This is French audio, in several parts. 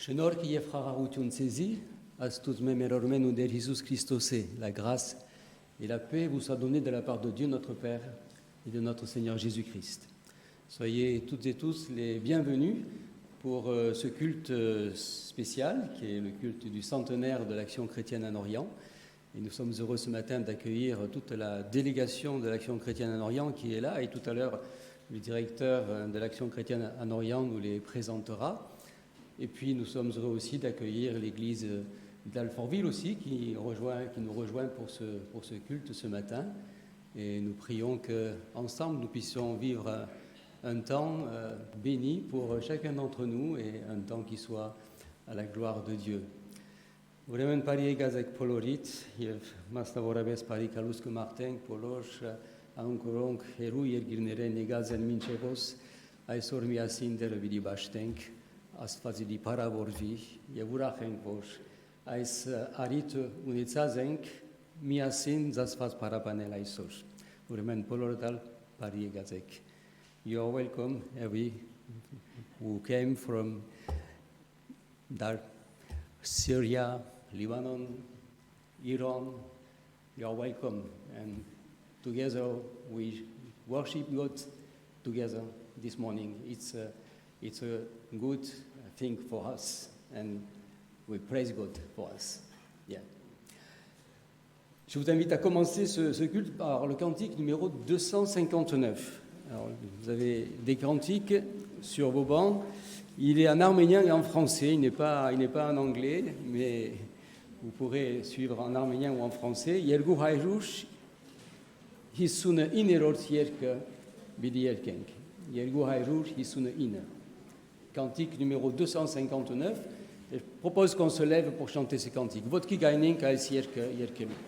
Շնորհք եւ խաղաղություն ցեզի, Աստուծո մերոր մենու Dère Jésus Christosé, la grâce et la paix vous soient données de la part de Dieu notre Père et de notre Seigneur Jésus-Christ. Soyez toutes et tous les bienvenus pour ce culte spécial qui est le culte du centenaire de l'Action chrétienne en Orient. Et nous sommes heureux ce matin d'accueillir toute la délégation de l'Action chrétienne en Orient qui est là. Et tout à l'heure, le directeur de l'Action chrétienne en Orient nous les présentera. Et puis nous sommes heureux aussi d'accueillir l'église d'Alfortville aussi qui nous rejoint pour ce culte ce matin. Et nous prions qu'ensemble nous puissions vivre un temps béni pour chacun d'entre nous et un temps qui soit à la gloire de Dieu. Ուրեմն բարի եկածեք բոլորիդ եւ մասնավորապես բարի կալուսկը մաղթենք բոլոր անկորոնք հերու երկիրներեն եկած են մինչեւոս այսօր միասին դերը պիտի բաշտենք Աստվածի փառավորվի եւ ուրախ ենք որ այս արիթը ունեցած ենք միասին Աստված փառաբանել այսօր ուրեմն բոլորդ բարի եկածեք. You are welcome every who came from Syria, Lebanon, Iran, you are welcome. And together we worship God together this morning. It's a good thing for us, and we praise God for us. Yeah. Je vous invite à commencer ce culte par le cantique numéro 259. Alors, vous avez des cantiques sur vos bancs. Il est en arménien et en français, il n'est pas en anglais, mais vous pourrez suivre en arménien ou en français. Երկու հայրուշ 59-րդ երգը պիտի երգենք. 259. Cantique numéro 259. Je propose qu'on se lève pour chanter ce cantique. Ոտքի գայնենք այս երգը երգելու.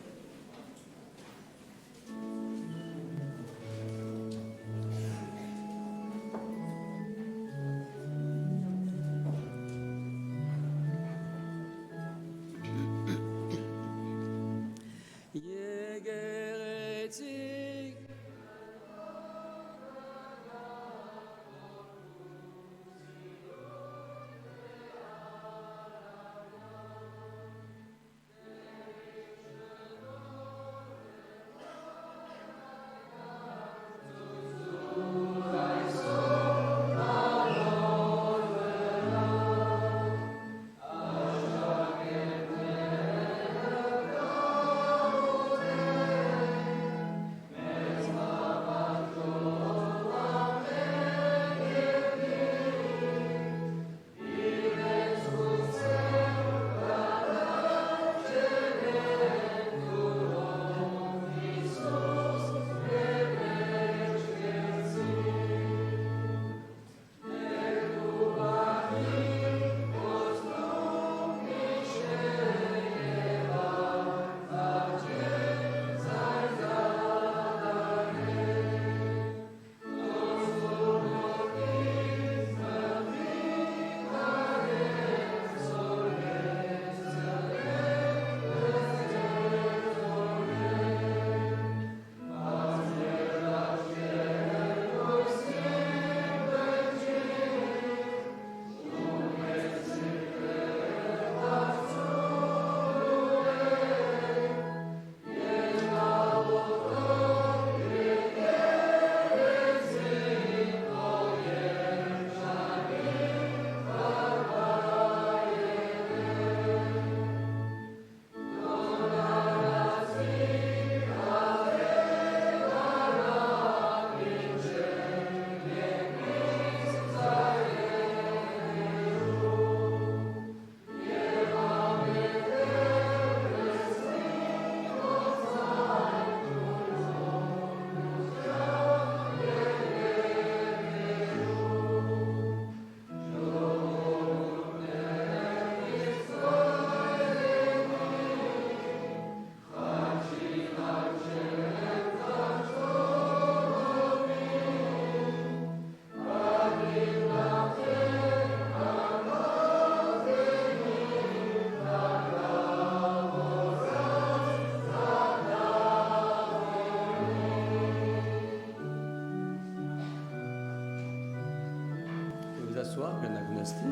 s'asseoir, Bernard Gnasty.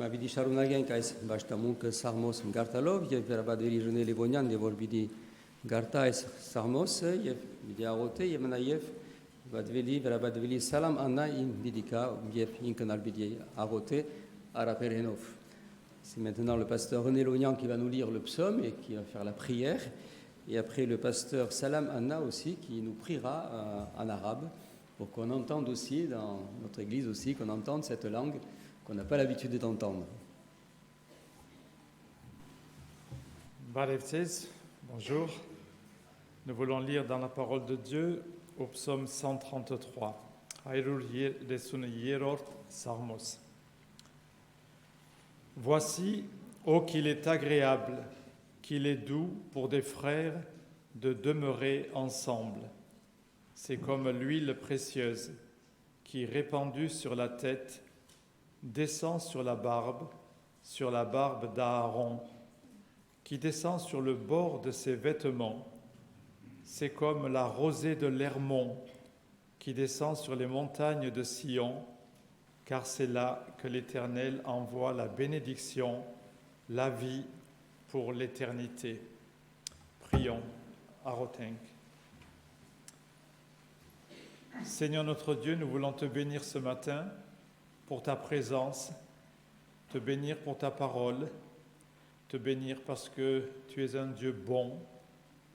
ma vidi sharunagen kais bashtamunk sarmos gartalov, je verabadveli jene levonian de vorbidi gartais sarmos, je vidi arote, je manayev, vadveli verabadveli salam anna in bidika, je inkanal bidi arote, araperenov. C'est maintenant le pasteur René Lognan qui va nous lire le psaume et qui va faire la prière. Et après le pasteur Salam Anna aussi qui nous priera en arabe pour qu'on entende aussi dans notre église aussi, qu'on entende cette langue qu'on n'a pas l'habitude d'entendre. Barevtez, bonjour. Nous voulons lire dans la parole de Dieu au psaume 133. Hayrul desun hierort sarmos. Voici, ô qu'il est agréable, qu'il est doux pour des frères de demeurer ensemble. C'est comme l'huile précieuse qui, répandue sur la tête, descend sur la barbe d'Aaron, qui descend sur le bord de ses vêtements. C'est comme la rosée de l'Hermon qui descend sur les montagnes de Sion, car c'est là que l'Éternel envoie la bénédiction, la vie pour l'éternité. Prions. Arotenk. Seigneur notre Dieu, nous voulons te bénir ce matin pour ta présence, te bénir pour ta parole, te bénir parce que tu es un Dieu bon,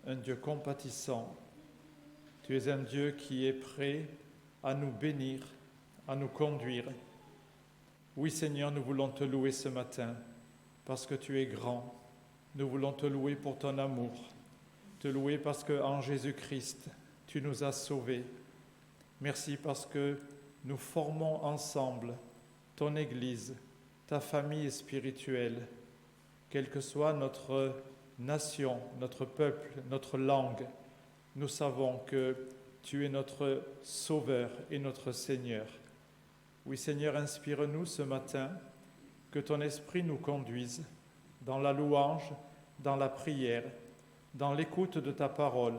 un Dieu compatissant. Tu es un Dieu qui est prêt à nous bénir, à nous conduire. Oui Seigneur, nous voulons te louer ce matin parce que tu es grand. Nous voulons te louer pour ton amour, te louer parce qu'en Jésus-Christ, tu nous as sauvés. Merci parce que nous formons ensemble ton Église, ta famille spirituelle, quelle que soit notre nation, notre peuple, notre langue. Nous savons que tu es notre Sauveur et notre Seigneur. Oui Seigneur, inspire-nous ce matin, que ton esprit nous conduise dans la louange, dans la prière, dans l'écoute de ta parole.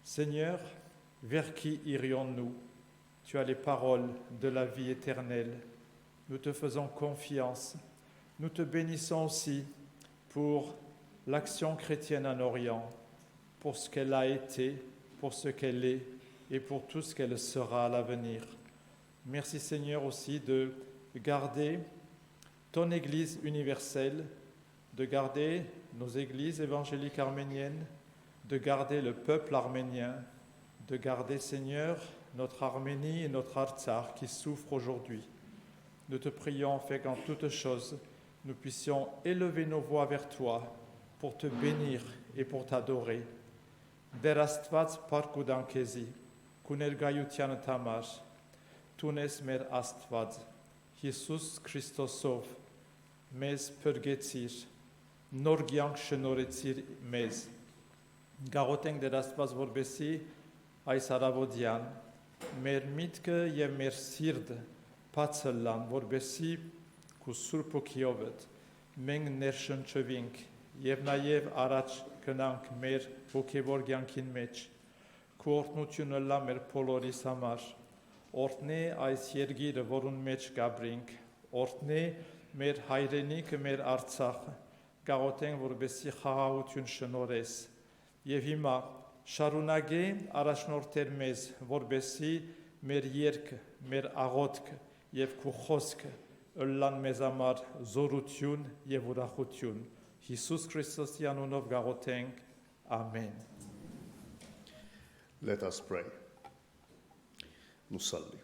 Seigneur, vers qui irions-nous? Tu as les paroles de la vie éternelle. Nous te faisons confiance. Nous te bénissons aussi pour l'action chrétienne en Orient, pour ce qu'elle a été, pour ce qu'elle est et pour tout ce qu'elle sera à l'avenir. Merci Seigneur aussi de garder ton Église universelle, de garder nos églises évangéliques arméniennes, de garder le peuple arménien, de garder, Seigneur, notre Arménie et notre Artsakh qui souffrent aujourd'hui. Nous te prions, fait qu'en toutes choses, nous puissions élever nos voix vers toi pour te bénir et pour t'adorer. Derastvatz parkudankezi, kunergayutian tamar, tunes mer astvad, Jesus Christosov, mez purgetzir, Նորգյանք շնորհեցիր մեզ։ Գաղութենք Տեր Աստված, որպեսզի այս առավոտյան մեր միտքը եւ մեր սիրտը բացը լան, որպեսզի քո Սուրբ Հոգիովդ մենք ներշնչվենք եւ նաեւ առաջ գնանք մեր հոգեվոր կյանքին մեջ։ Քո օրհնությունը լա մեր բոլորիս համար։ Օրհնե այս երկիրը, որուն մեջ գաբրինք, օրհնե մեր հայրենիքը, մեր Արցախը։ Գաղութենք, որպեսզի խաղաղություն շնորհես եւ հիմա շարունակե առաջնորդել մեզ, որպեսզի մեր երգը, մեր աղոթքը եւ քո խոսքը ըլլան մեզ համար զորություն եւ ուրախություն։ Հիսուս Քրիստոսի անունով գաղութենք, ամեն։ Let us pray. نصلي.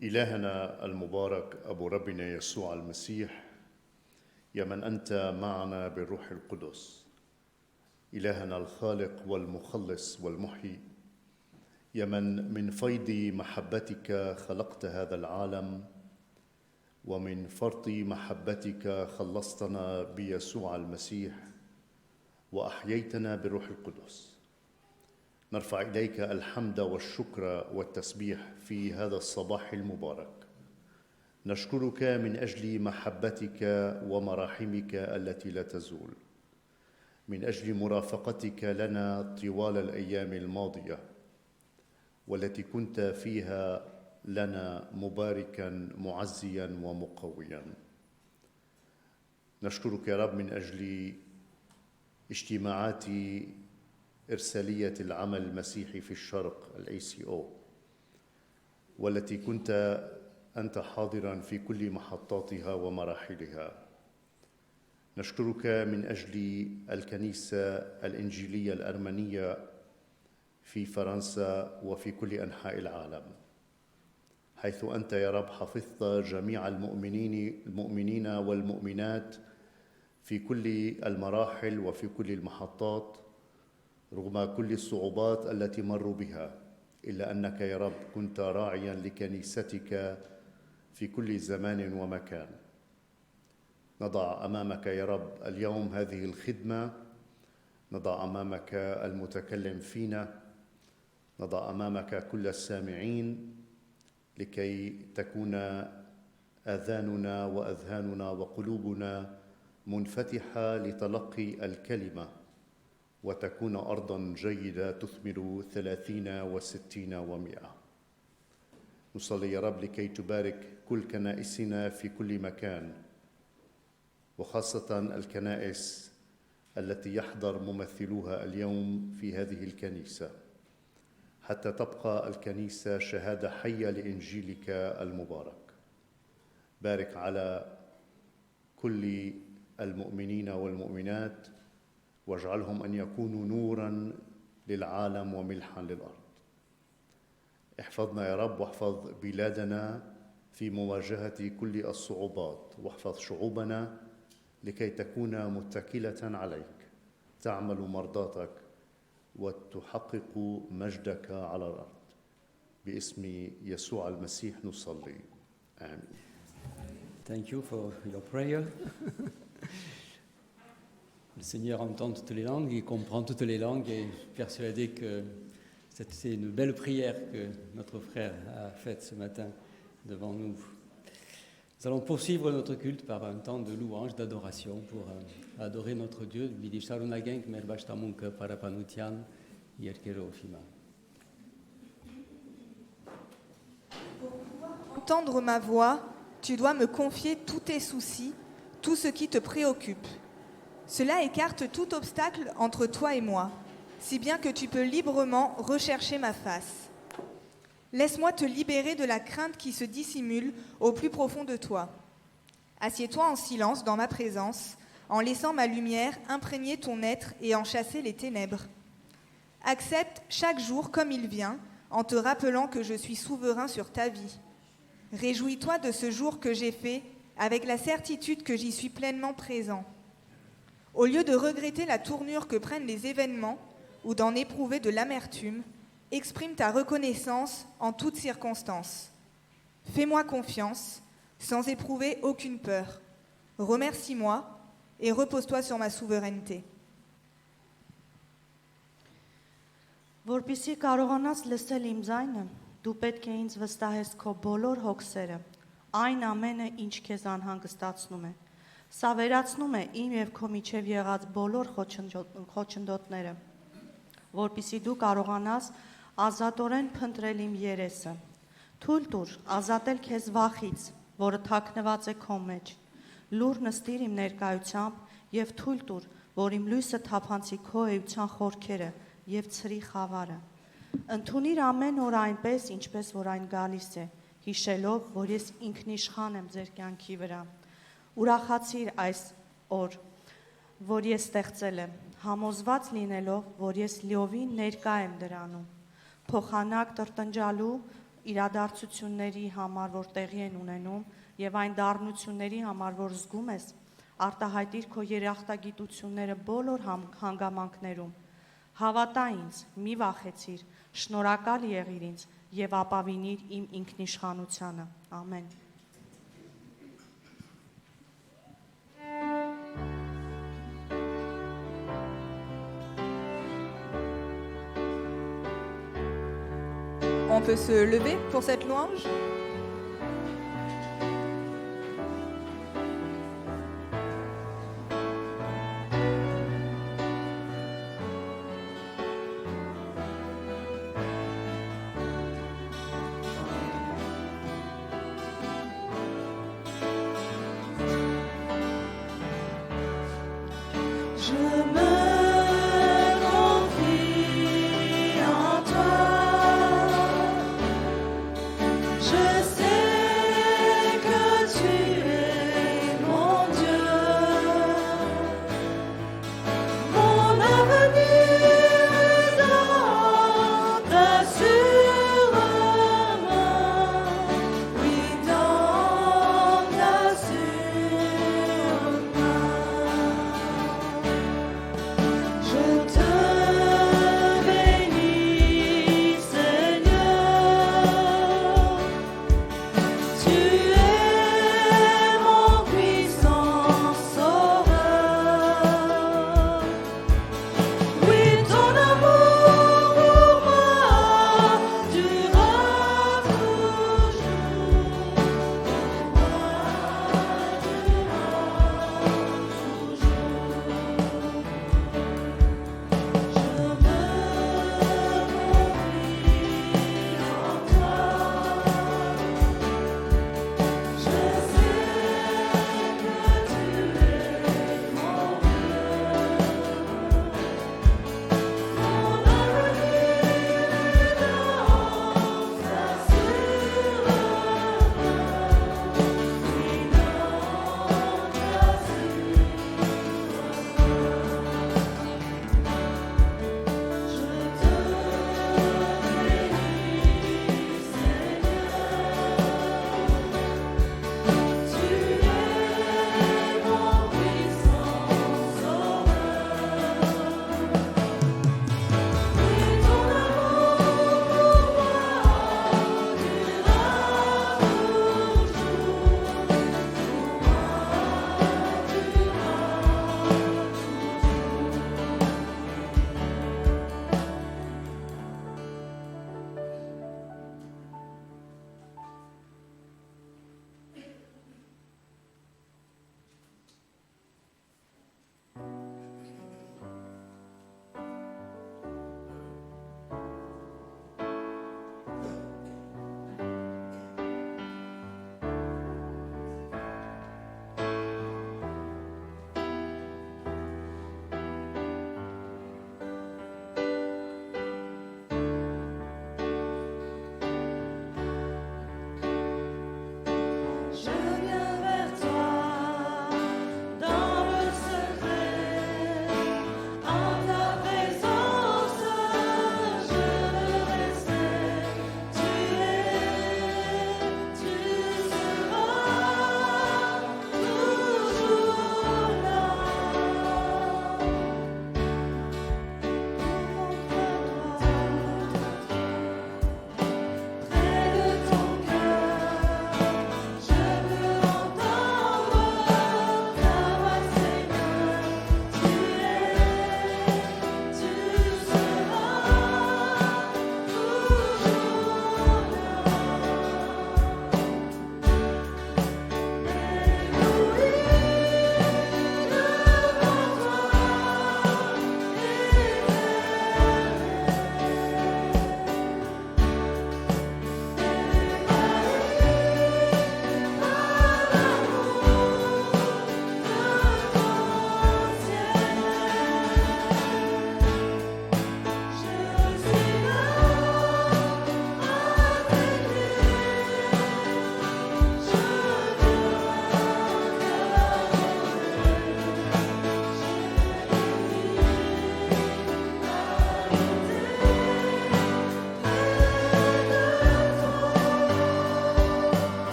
إلهنا المبارك أبو ربنا يسوع المسيح، يا من أنت معنا بالروح القدس، إلهنا الخالق والمخلص والمحيي، يا من فيض محبتك خلقت هذا العالم، ومن فرط محبتك خلصتنا بيسوع المسيح وأحييتنا بالروح القدس. نرفع إليك الحمد والشكر والتسبيح في هذا الصباح المبارك. نشكرك من أجل محبتك ومراحمك التي لا تزول، من أجل مرافقتك لنا طوال الأيام الماضية، والتي كنت فيها لنا مباركا معزيا ومقويا. نشكرك يا رب من أجل اجتماعات إرسالية العمل المسيحي في الشرق ACO، والتي كنت أنت حاضرا في كل محطاتها ومراحلها. نشكرك من أجل الكنيسة الإنجيلية الأرمنية في فرنسا وفي كل أنحاء العالم، حيث أنت يا رب حفظت جميع المؤمنين والمؤمنات في كل المراحل وفي كل المحطات، رغم كل الصعوبات التي مروا بها، إلا أنك يا رب كنت راعيا لكنيستك في كل زمان ومكان. نضع أمامك يا رب اليوم هذه الخدمة، نضع أمامك المتكلم فينا، نضع أمامك كل السامعين، لكي تكون آذاننا وأذهاننا وقلوبنا منفتحة لتلقي الكلمة، وتكون أرضاً جيدة تثمر 30 و60 و100. نصلي يا رب لكي تبارك كل كنائسنا في كل مكان، وخاصة الكنائس التي يحضر ممثلوها اليوم في هذه الكنيسة، حتى تبقى الكنيسة شهادة حية لإنجيلك المبارك. بارك على كل المؤمنين والمؤمنات، واجعلهم أن يكونوا نوراً للعالم وملحاً للأرض. احفظنا يا رب، واحفظ بلادنا في مواجهة كل الصعوبات، واحفظ شعوبنا لكي تكون متكلة عليك، تعمل مرضاتك وتحقق مجدك على الأرض. باسم يسوع المسيح نصلي، آمين. Thank you for your prayer. Le Seigneur entend toutes les langues, il comprend toutes les langues, et je suis persuadé que c'est une belle prière que notre frère a faite ce matin devant nous. Nous allons poursuivre notre culte par un temps de louange, d'adoration pour adorer notre Dieu. Pour pouvoir entendre ma voix, tu dois me confier tous tes soucis, tout ce qui te préoccupe. Cela écarte tout obstacle entre toi et moi, si bien que tu peux librement rechercher ma face. Laisse-moi te libérer de la crainte qui se dissimule au plus profond de toi. Assieds-toi en silence dans ma présence, en laissant ma lumière imprégner ton être et en chasser les ténèbres. Accepte chaque jour comme il vient, en te rappelant que je suis souverain sur ta vie. Réjouis-toi de ce jour que j'ai fait, avec la certitude que j'y suis pleinement présent. Au lieu de regretter la tournure que prennent les événements ou d'en éprouver de l'amertume, exprime ta reconnaissance en toutes circonstances. Fais-moi confiance, sans éprouver aucune peur. Remercie-moi et repose-toi sur ma souveraineté. Որպեսզի կարողանաս լսել իմ ձայնը, դու պետք է ինձ վստահես քո բոլոր հոգսերը, այն ամենը, ինչ քեզ անհանգստացնում է։ Սա վերացնում է իմ եւ քո միջև եղած բոլոր խոչընդոտները, որպեսզի դու կարողանաս ազատորեն փնտրել իմ երեսը։ Թույլ տուր ազատել քեզ վախից, որը թաքնված է քո մեջ։ Լուր նստիր իմ ներկայությամբ եւ թույլ տուր, որ իմ լույսը թափանցի քո էության խորքերը եւ ցրի խավարը։ Ընդունիր ամեն օր այնպես, ինչպես որ այն գալիս է, հիշելով, որ ես ինքնիշխան եմ ձեր կյանքի վրա։ Ուրախացիր այս օր, որ ես ստեղծել եմ, համոզված լինելով, որ ես լիովին ներկա եմ դրանում։ Փոխանակ տրտնջալու իրադարձությունների համար, որ տեղի են ունենում, եւ այն դառնությունների համար, որ զգում ես, արտահայտիր քո երախտագիտությունները բոլոր հանգամանքներում։ Հավատա ինձ, մի վախեցիր, շնորհակալ եղիր ինձ եւ ապավինիր իմ ինքնիշխանությանը։ Ամեն։ On peut se lever pour cette louange ?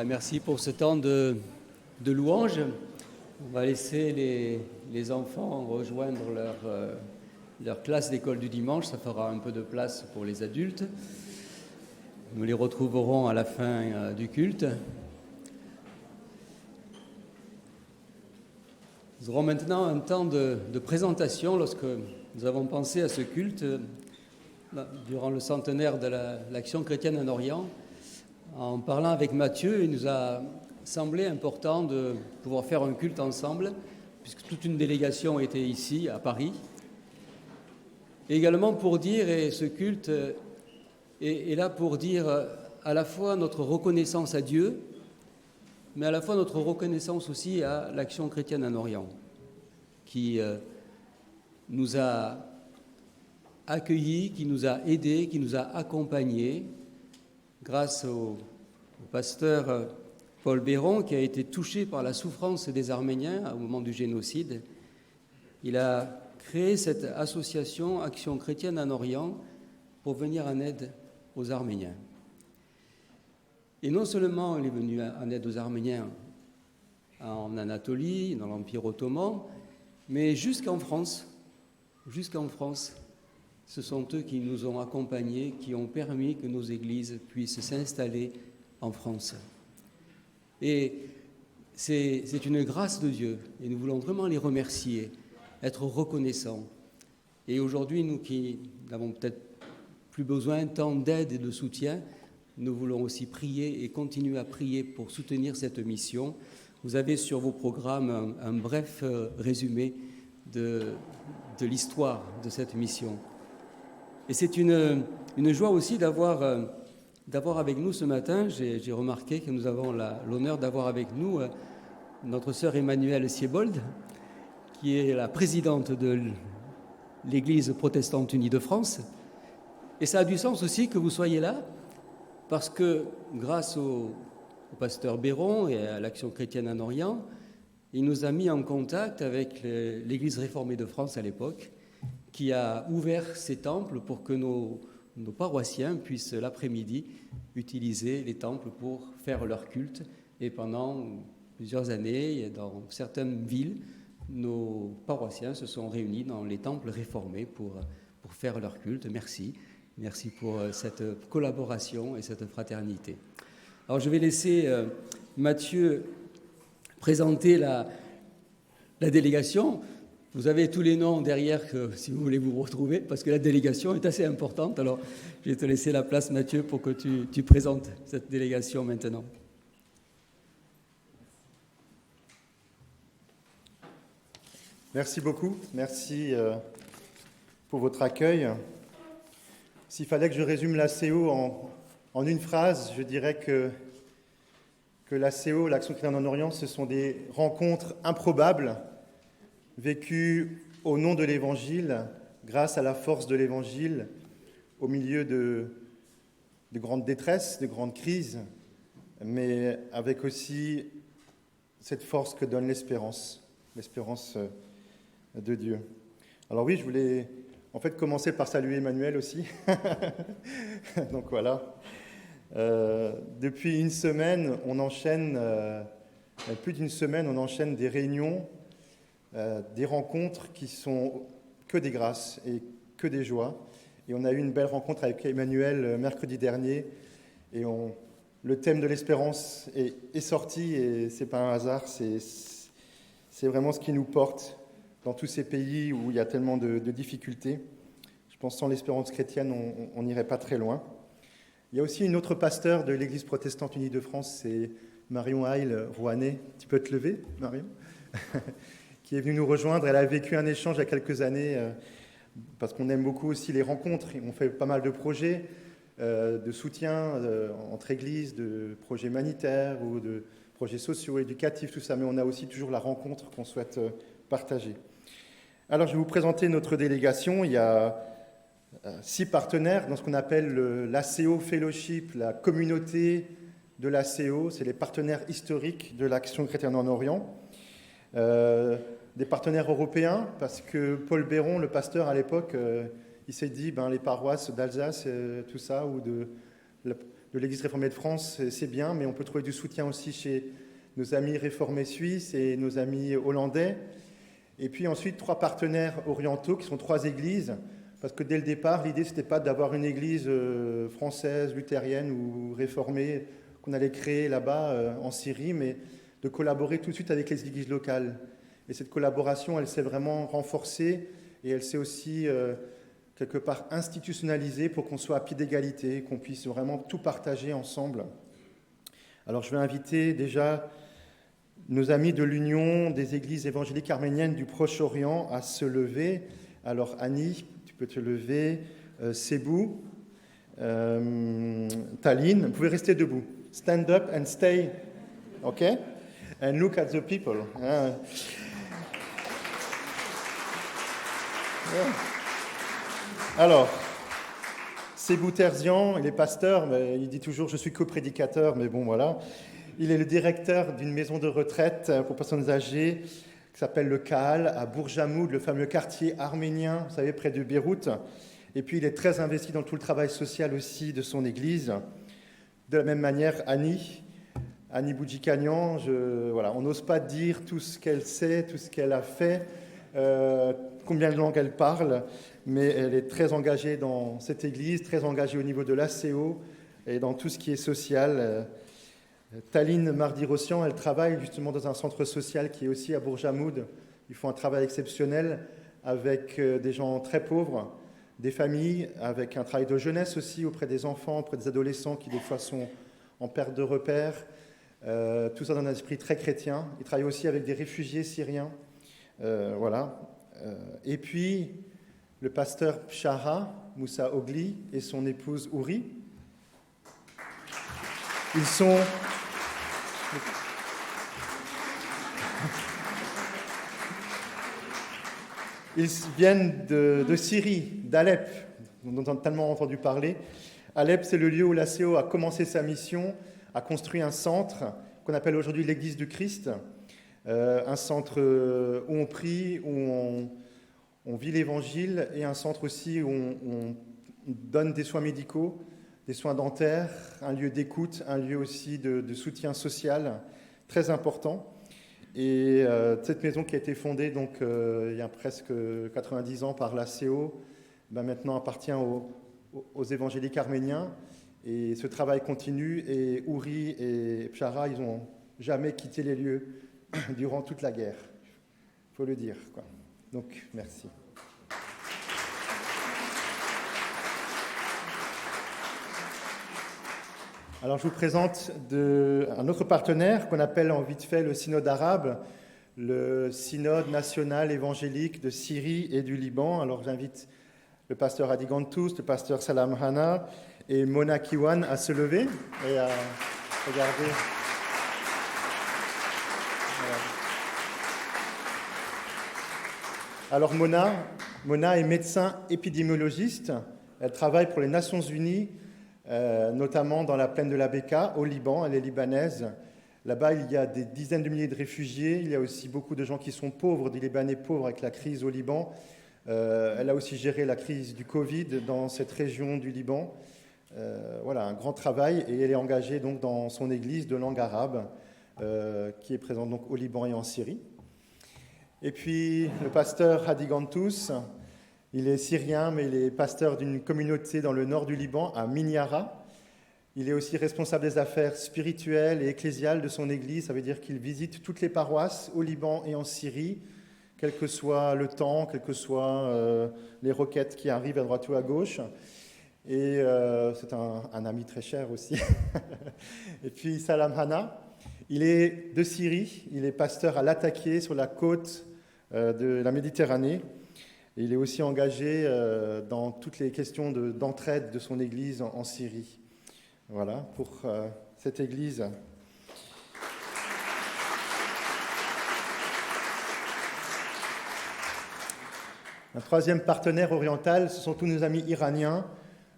Voilà, merci pour ce temps de louange. On va laisser les enfants rejoindre leur classe d'école du dimanche. Ça fera un peu de place pour les adultes. Nous les retrouverons à la fin du culte. Nous aurons maintenant un temps de présentation lorsque nous avons pensé à ce culte durant le centenaire de l'Action chrétienne en Orient. En parlant avec Mathieu, il nous a semblé important de pouvoir faire un culte ensemble, puisque toute une délégation était ici, à Paris. Et également pour dire, et ce culte est là pour dire à la fois notre reconnaissance à Dieu, mais à la fois notre reconnaissance aussi à l'Action chrétienne en Orient, qui nous a accueillis, qui nous a aidés, qui nous a accompagnés, grâce au pasteur Paul Béron, qui a été touché par la souffrance des Arméniens au moment du génocide. Il a créé cette association Action chrétienne en Orient pour venir en aide aux Arméniens. Et non seulement il est venu en aide aux Arméniens en Anatolie, dans l'Empire ottoman, mais jusqu'en France, ce sont eux qui nous ont accompagnés, qui ont permis que nos églises puissent s'installer en France. Et c'est une grâce de Dieu, et nous voulons vraiment les remercier, être reconnaissants. Et aujourd'hui, nous qui n'avons peut-être plus besoin tant d'aide et de soutien, nous voulons aussi prier et continuer à prier pour soutenir cette mission. Vous avez sur vos programmes un bref résumé de l'histoire de cette mission. Et c'est une joie aussi d'avoir avec nous ce matin. J'ai remarqué que nous avons l'honneur d'avoir avec nous notre sœur Emmanuelle Siebold, qui est la présidente de l'Église protestante unie de France. Et ça a du sens aussi que vous soyez là, parce que grâce au pasteur Béron et à l'Action chrétienne en Orient, il nous a mis en contact avec l'Église réformée de France à l'époque, qui a ouvert ses temples pour que nos paroissiens puissent l'après-midi utiliser les temples pour faire leur culte. Et pendant plusieurs années, dans certaines villes, nos paroissiens se sont réunis dans les temples réformés pour faire leur culte. Merci pour cette collaboration et cette fraternité. Alors je vais laisser Mathieu présenter la délégation. Vous avez tous les noms derrière, si vous voulez vous retrouver, parce que la délégation est assez importante. Alors, je vais te laisser la place, Mathieu, pour que tu présentes cette délégation maintenant. Merci beaucoup. Merci pour votre accueil. S'il fallait que je résume l'ACO en une phrase, je dirais que l'ACO, l'Action chrétienne en Orient, ce sont des rencontres improbables, vécu au nom de l'Évangile, grâce à la force de l'Évangile, au milieu de grandes détresses, de grandes crises, mais avec aussi cette force que donne l'espérance de Dieu. Alors oui, je voulais en fait commencer par saluer Emmanuel aussi. Donc voilà. Depuis une semaine, on enchaîne, plus d'une semaine, on enchaîne des réunions, des rencontres qui sont que des grâces et que des joies. Et on a eu une belle rencontre avec Emmanuel mercredi dernier. Et le thème de l'espérance est sorti, et ce n'est pas un hasard, c'est vraiment ce qui nous porte dans tous ces pays où il y a tellement de difficultés. Je pense que sans l'espérance chrétienne, on n'irait pas très loin. Il y a aussi une autre pasteur de l'Église protestante unie de France, c'est Marion Heil Rouanet. Tu peux te lever, Marion? Qui est venue nous rejoindre. Elle a vécu un échange il y a quelques années, parce qu'on aime beaucoup aussi les rencontres. On fait pas mal de projets de soutien entre églises, de projets humanitaires ou de projets sociaux, éducatifs, tout ça, mais on a aussi toujours la rencontre qu'on souhaite partager. Alors, je vais vous présenter notre délégation. Il y a 6 partenaires dans ce qu'on appelle l'ACO Fellowship, la communauté de l'ACO. C'est les partenaires historiques de l'Action chrétienne en Orient. Des partenaires européens, parce que Paul Béron, le pasteur à l'époque, il s'est dit, les paroisses d'Alsace, tout ça, ou de l'Église réformée de France, c'est bien, mais on peut trouver du soutien aussi chez nos amis réformés suisses et nos amis hollandais. Et puis ensuite, 3 partenaires orientaux qui sont 3 églises, parce que dès le départ, l'idée, ce n'était pas d'avoir une église française, luthérienne ou réformée qu'on allait créer là-bas en Syrie, mais de collaborer tout de suite avec les églises locales. Et cette collaboration, elle s'est vraiment renforcée et elle s'est aussi quelque part institutionnalisée pour qu'on soit à pied d'égalité, qu'on puisse vraiment tout partager ensemble. Alors je vais inviter déjà nos amis de l'Union des églises évangéliques arméniennes du Proche-Orient à se lever. Alors Annie, tu peux te lever. Sebou, Tallinn, vous pouvez rester debout. Stand up and stay, ok? And look at the people. Alors, Sebou Terzian, il est pasteur, mais il dit toujours « je suis coprédicateur », mais bon, voilà. Il est le directeur d'une maison de retraite pour personnes âgées qui s'appelle le Kahal, à Bourjamoud, le fameux quartier arménien, vous savez, près de Beyrouth. Et puis, il est très investi dans tout le travail social aussi de son église. De la même manière, Annie Boudjikanian, on n'ose pas dire tout ce qu'elle sait, tout ce qu'elle a fait, combien de langues elle parle, mais elle est très engagée dans cette église, très engagée au niveau de l'ACO et dans tout ce qui est social. Tallinn Mardi-Rossian, elle travaille justement dans un centre social qui est aussi à Bourjamoud. Ils font un travail exceptionnel avec des gens très pauvres, des familles, avec un travail de jeunesse aussi auprès des enfants, auprès des adolescents qui des fois sont en perte de repères. Tout ça dans un esprit très chrétien. Ils travaillent aussi avec des réfugiés syriens. Et puis, le pasteur Pshara Moussa Ogli et son épouse Ouri. Ils viennent de Syrie, d'Alep, dont on a tellement entendu parler. Alep, c'est le lieu où l'ACO a commencé sa mission, a construit un centre qu'on appelle aujourd'hui l'Église du Christ, un centre où on prie, où on vit l'Évangile, et un centre aussi où on donne des soins médicaux, des soins dentaires, un lieu d'écoute, un lieu aussi de soutien social très important. Et cette maison qui a été fondée donc, il y a presque 90 ans par l'ACO, maintenant appartient aux évangéliques arméniens. Et ce travail continue. Et Ouri et Pshara, ils n'ont jamais quitté les lieux durant toute la guerre. Il faut le dire, quoi. Donc, merci. Alors, je vous présente un autre partenaire qu'on appelle en vite fait le synode arabe, le synode national évangélique de Syrie et du Liban. Alors, j'invite le pasteur Adi Gantous, le pasteur Salam Hana et Mona Kiwan à se lever et à regarder. Voilà. Alors, Mona est médecin épidémiologiste. Elle travaille pour les Nations Unies, notamment dans la plaine de la Beka, au Liban. Elle est libanaise. Là-bas, il y a des dizaines de milliers de réfugiés. Il y a aussi beaucoup de gens qui sont pauvres, des Libanais pauvres avec la crise au Liban. Elle a aussi géré la crise du Covid dans cette région du Liban. Voilà, un grand travail. Et elle est engagée donc dans son église de langue arabe, qui est présente donc au Liban et en Syrie. Et puis, le pasteur Hadi Gantous, il est syrien, mais il est pasteur d'une communauté dans le nord du Liban, à Minyara. Il est aussi responsable des affaires spirituelles et ecclésiales de son église. Ça veut dire qu'il visite toutes les paroisses au Liban et en Syrie, quel que soit le temps, quelles que soient les requêtes qui arrivent à droite ou à gauche. Et c'est un ami très cher aussi. Et puis Salam Hana, il est de Syrie, il est pasteur à l'Atakié sur la côte de la Méditerranée. Et il est aussi engagé dans toutes les questions d'entraide de son église en Syrie. Voilà pour cette église. Un troisième partenaire oriental, ce sont tous nos amis iraniens.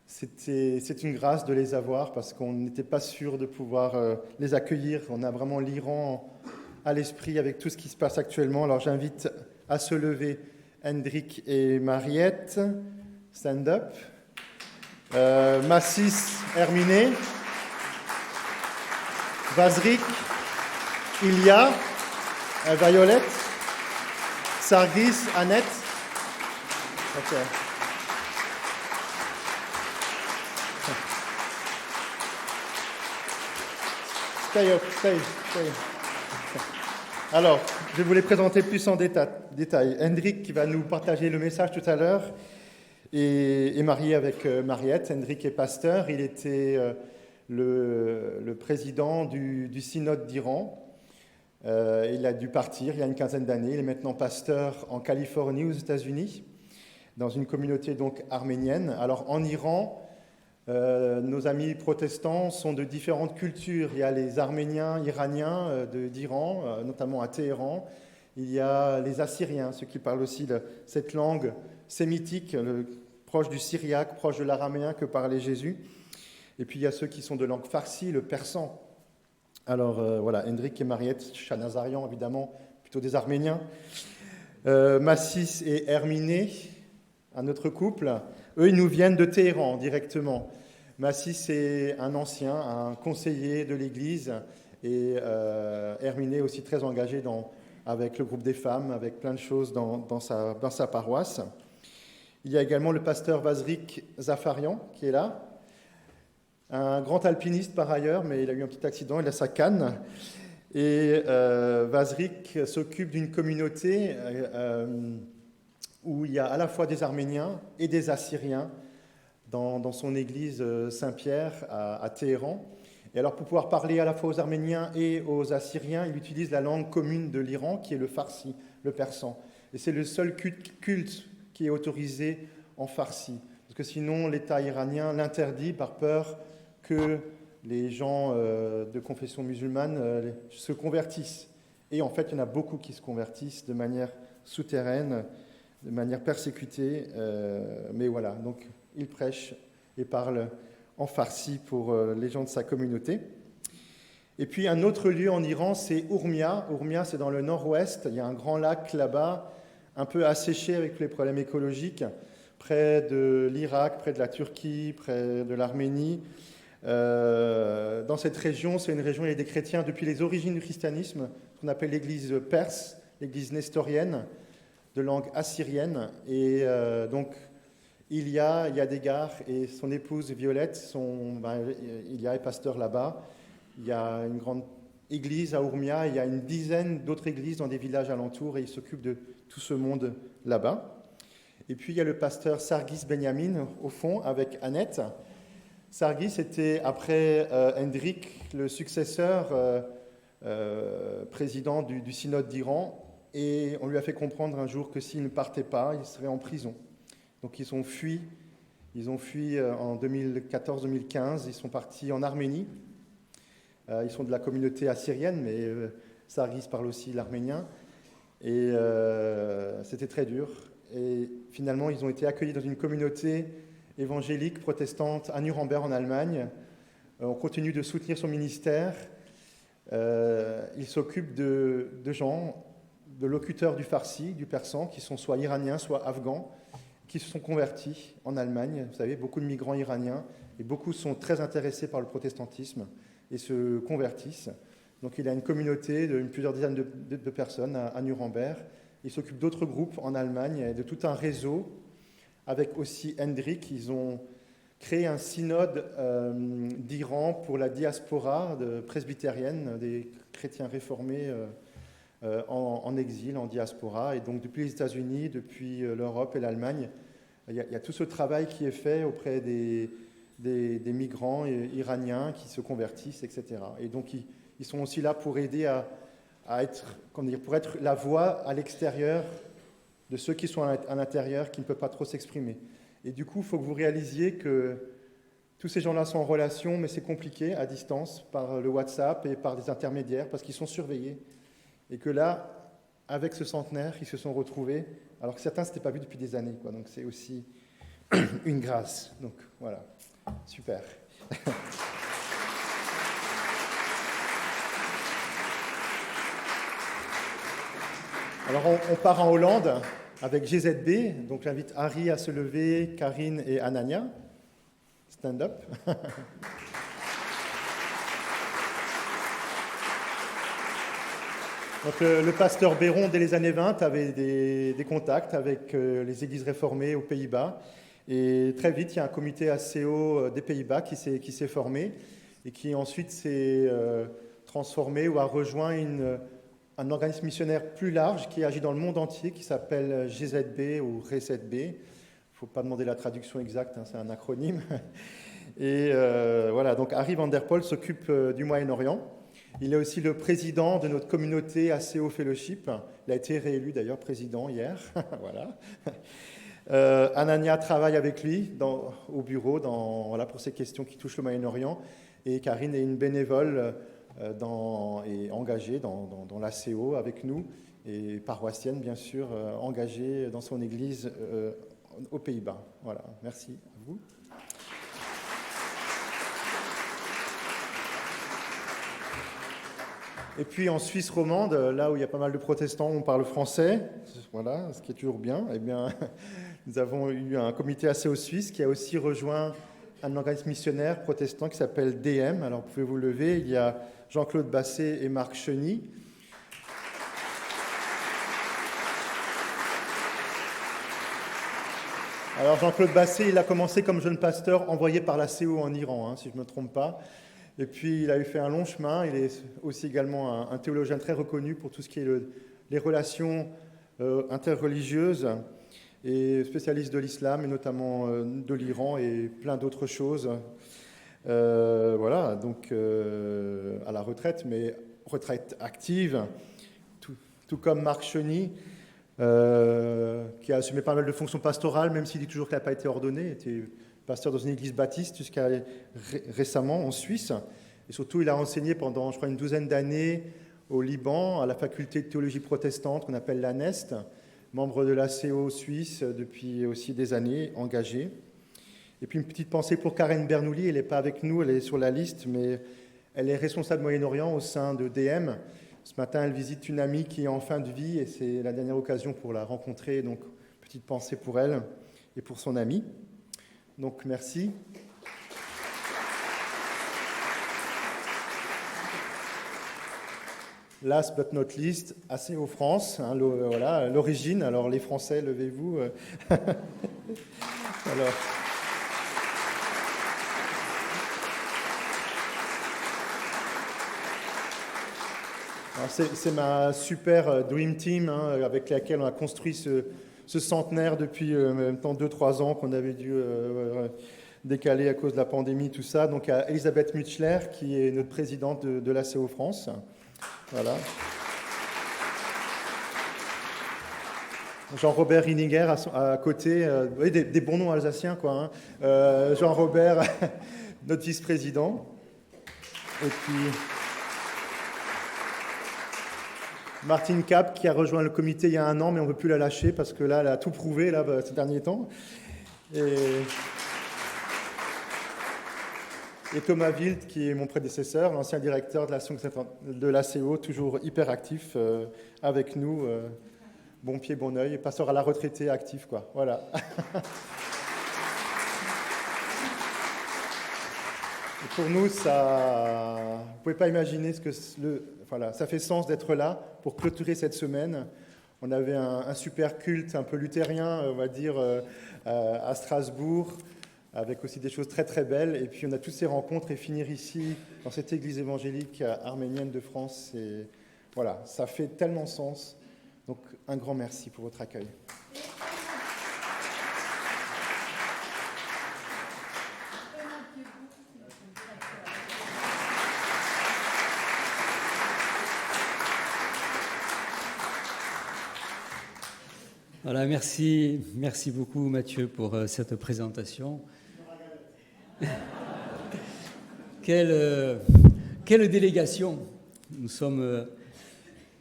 C'est une grâce de les avoir parce qu'on n'était pas sûr de pouvoir les accueillir. On a vraiment l'Iran à l'esprit avec tout ce qui se passe actuellement. Alors j'invite à se lever Hendrik et Mariette, stand up. Massis Herminé, Vazrik, Ilya, Violette, Sargis, Annette. Ok. Stay. Alors, je vais vous les présenter plus en détail. Hendrik qui va nous partager le message tout à l'heure est marié avec Mariette. Hendrik est pasteur. Il était le président du synode d'Iran. Il a dû partir il y a une quinzaine d'années. Il est maintenant pasteur en Californie, aux États-Unis, dans une communauté donc arménienne. Alors en Iran, nos amis protestants sont de différentes cultures. Il y a les Arméniens iraniens d'Iran, notamment à Téhéran. Il y a les Assyriens, ceux qui parlent aussi de cette langue sémitique, proche du syriaque, proche de l'araméen que parlait Jésus. Et puis il y a ceux qui sont de langue farsi, le persan. Alors voilà, Hendrik et Mariette, Chanazarian évidemment, plutôt des Arméniens. Massis et Herminé, un autre couple. Eux, ils nous viennent de Téhéran directement. Massis est un ancien, un conseiller de l'Église, et Herminé aussi très engagé avec le groupe des femmes, avec plein de choses dans sa paroisse. Il y a également le pasteur Vazrik Zafarian qui est là, un grand alpiniste par ailleurs, mais il a eu un petit accident, il a sa canne. Et Vazrik s'occupe d'une communauté où il y a à la fois des Arméniens et des Assyriens dans son église Saint-Pierre à Téhéran. Et alors pour pouvoir parler à la fois aux Arméniens et aux Assyriens, il utilise la langue commune de l'Iran qui est le farsi, le persan. Et c'est le seul culte qui est autorisé en farsi. Parce que sinon l'État iranien l'interdit par peur que les gens de confession musulmane se convertissent. Et en fait, il y en a beaucoup qui se convertissent de manière souterraine, de manière persécutée, mais voilà, donc il prêche et parle en farsi pour les gens de sa communauté. Et puis un autre lieu en Iran, c'est Urmia. Urmia, c'est dans le nord-ouest, il y a un grand lac là-bas, un peu asséché avec les problèmes écologiques, près de l'Irak, près de la Turquie, près de l'Arménie. Dans cette région, c'est une région où il y a des chrétiens depuis les origines du christianisme, ce qu'on appelle l'église perse, l'église nestorienne, de langue assyrienne. Et donc, Ilya Yadegar et son épouse Violette, Ilya est pasteur là-bas. Il y a une grande église à Urmia, il y a une dizaine d'autres églises dans des villages alentours et il s'occupe de tout ce monde là-bas. Et puis, il y a le pasteur Sargis Benyamin, au fond, avec Annette. Sargis était, après Hendrik, le successeur président du synode d'Iran. Et on lui a fait comprendre un jour que s'il ne partait pas, il serait en prison. Donc ils ont fui en 2014-2015, ils sont partis en Arménie. Ils sont de la communauté assyrienne, mais Sargis parle aussi l'arménien. Et c'était très dur. Et finalement, ils ont été accueillis dans une communauté évangélique protestante à Nuremberg en Allemagne. On continue de soutenir son ministère. Il s'occupe de gens, de locuteurs du farsi, du persan, qui sont soit iraniens, soit afghans, qui se sont convertis en Allemagne. Vous savez, beaucoup de migrants iraniens, et beaucoup sont très intéressés par le protestantisme et se convertissent. Donc il a une communauté de plusieurs dizaines de personnes à Nuremberg. Il s'occupe d'autres groupes en Allemagne et de tout un réseau. Avec aussi Hendrik, ils ont créé un synode d'Iran pour la diaspora presbytérienne, des chrétiens réformés en exil, en diaspora. Et donc depuis les États-Unis, depuis l'Europe et l'Allemagne, il y a tout ce travail qui est fait auprès des migrants iraniens qui se convertissent, etc. Et donc ils sont aussi là pour aider pour être la voix à l'extérieur de ceux qui sont à l'intérieur, qui ne peuvent pas trop s'exprimer. Et du coup, il faut que vous réalisiez que tous ces gens-là sont en relation, mais c'est compliqué à distance, par le WhatsApp et par des intermédiaires, parce qu'ils sont surveillés. Et que là, avec ce centenaire, ils se sont retrouvés, alors que certains ne s'étaient pas vus depuis des années. Donc c'est aussi une grâce. Donc voilà, super. Alors on part en Hollande avec GZB, donc j'invite Harry à se lever, Karine et Anania. Stand up. Donc le pasteur Béron, dès les années 20, avait des contacts avec les églises réformées aux Pays-Bas. Et très vite, il y a un comité ACO des Pays-Bas qui s'est formé et qui ensuite s'est transformé ou a rejoint un organisme missionnaire plus large qui agit dans le monde entier, qui s'appelle GZB ou RECETB. Il ne faut pas demander la traduction exacte, hein, c'est un acronyme. Et voilà, donc Harry Van Der Poel s'occupe du Moyen-Orient. Il est aussi le président de notre communauté ACO Fellowship. Il a été réélu d'ailleurs président hier. Voilà. Anania travaille avec lui au bureau pour ces questions qui touchent le Moyen-Orient. Et Karine est une bénévole et engagée dans l'ACO avec nous, et paroissienne bien sûr, engagée dans son église aux Pays-Bas. Voilà, merci à vous. Et puis en Suisse romande, là où il y a pas mal de protestants, on parle français, voilà, ce qui est toujours bien. Eh bien, nous avons eu un comité ACO suisse qui a aussi rejoint un organisme missionnaire protestant qui s'appelle DM. Alors, vous pouvez vous lever, il y a Jean-Claude Basset et Marc Cheny. Alors, Jean-Claude Basset, il a commencé comme jeune pasteur envoyé par l'ACO en Iran, si je ne me trompe pas. Et puis, il a fait un long chemin. Il est aussi également un théologien très reconnu pour tout ce qui est les relations interreligieuses et spécialiste de l'islam, et notamment de l'Iran et plein d'autres choses. Voilà, donc à la retraite, mais retraite active, tout comme Marc Cheny, qui a assumé pas mal de fonctions pastorales, même s'il dit toujours qu'il n'a pas été ordonné. Il était pasteur dans une église baptiste jusqu'à récemment en Suisse. Et surtout, il a enseigné pendant, je crois, une douzaine d'années au Liban, à la faculté de théologie protestante qu'on appelle l'ANEST, membre de l'ACO suisse depuis aussi des années, engagé. Et puis une petite pensée pour Karen Bernoulli, elle n'est pas avec nous, elle est sur la liste, mais elle est responsable Moyen-Orient au sein de DM. Ce matin, elle visite une amie qui est en fin de vie et c'est la dernière occasion pour la rencontrer, donc petite pensée pour elle et pour son amie. Donc merci. Last but not least, ACO France, hein, voilà, l'origine. Alors les Français, levez-vous. Alors. C'est ma super Dream Team, hein, avec laquelle on a construit ce centenaire depuis maintenant 2-3 ans qu'on avait dû décaler à cause de la pandémie, tout ça. Donc, il y a Elisabeth Mutschler, qui est notre présidente de l'ACO France. Voilà. Jean-Robert Hiniger à côté, oui, des bons noms alsaciens, quoi. Hein. Jean-Robert, notre vice-président. Et puis Martine Cap, qui a rejoint le comité il y a 1 an, mais on ne veut plus la lâcher parce que là, elle a tout prouvé là, ces derniers temps. Et Thomas Wild, qui est mon prédécesseur, l'ancien directeur de l'ACO, toujours hyper actif avec nous, bon pied, bon oeil, pasteur à la retraité actif, quoi. Voilà. Et pour nous, ça, vous ne pouvez pas imaginer ce que voilà, ça fait sens d'être là pour clôturer cette semaine. On avait un super culte un peu luthérien, on va dire, à Strasbourg, avec aussi des choses très très belles. Et puis on a toutes ces rencontres et finir ici, dans cette église évangélique arménienne de France. Et voilà, ça fait tellement sens. Donc un grand merci pour votre accueil. Voilà, merci beaucoup Mathieu pour cette présentation. Quelle délégation! Nous sommes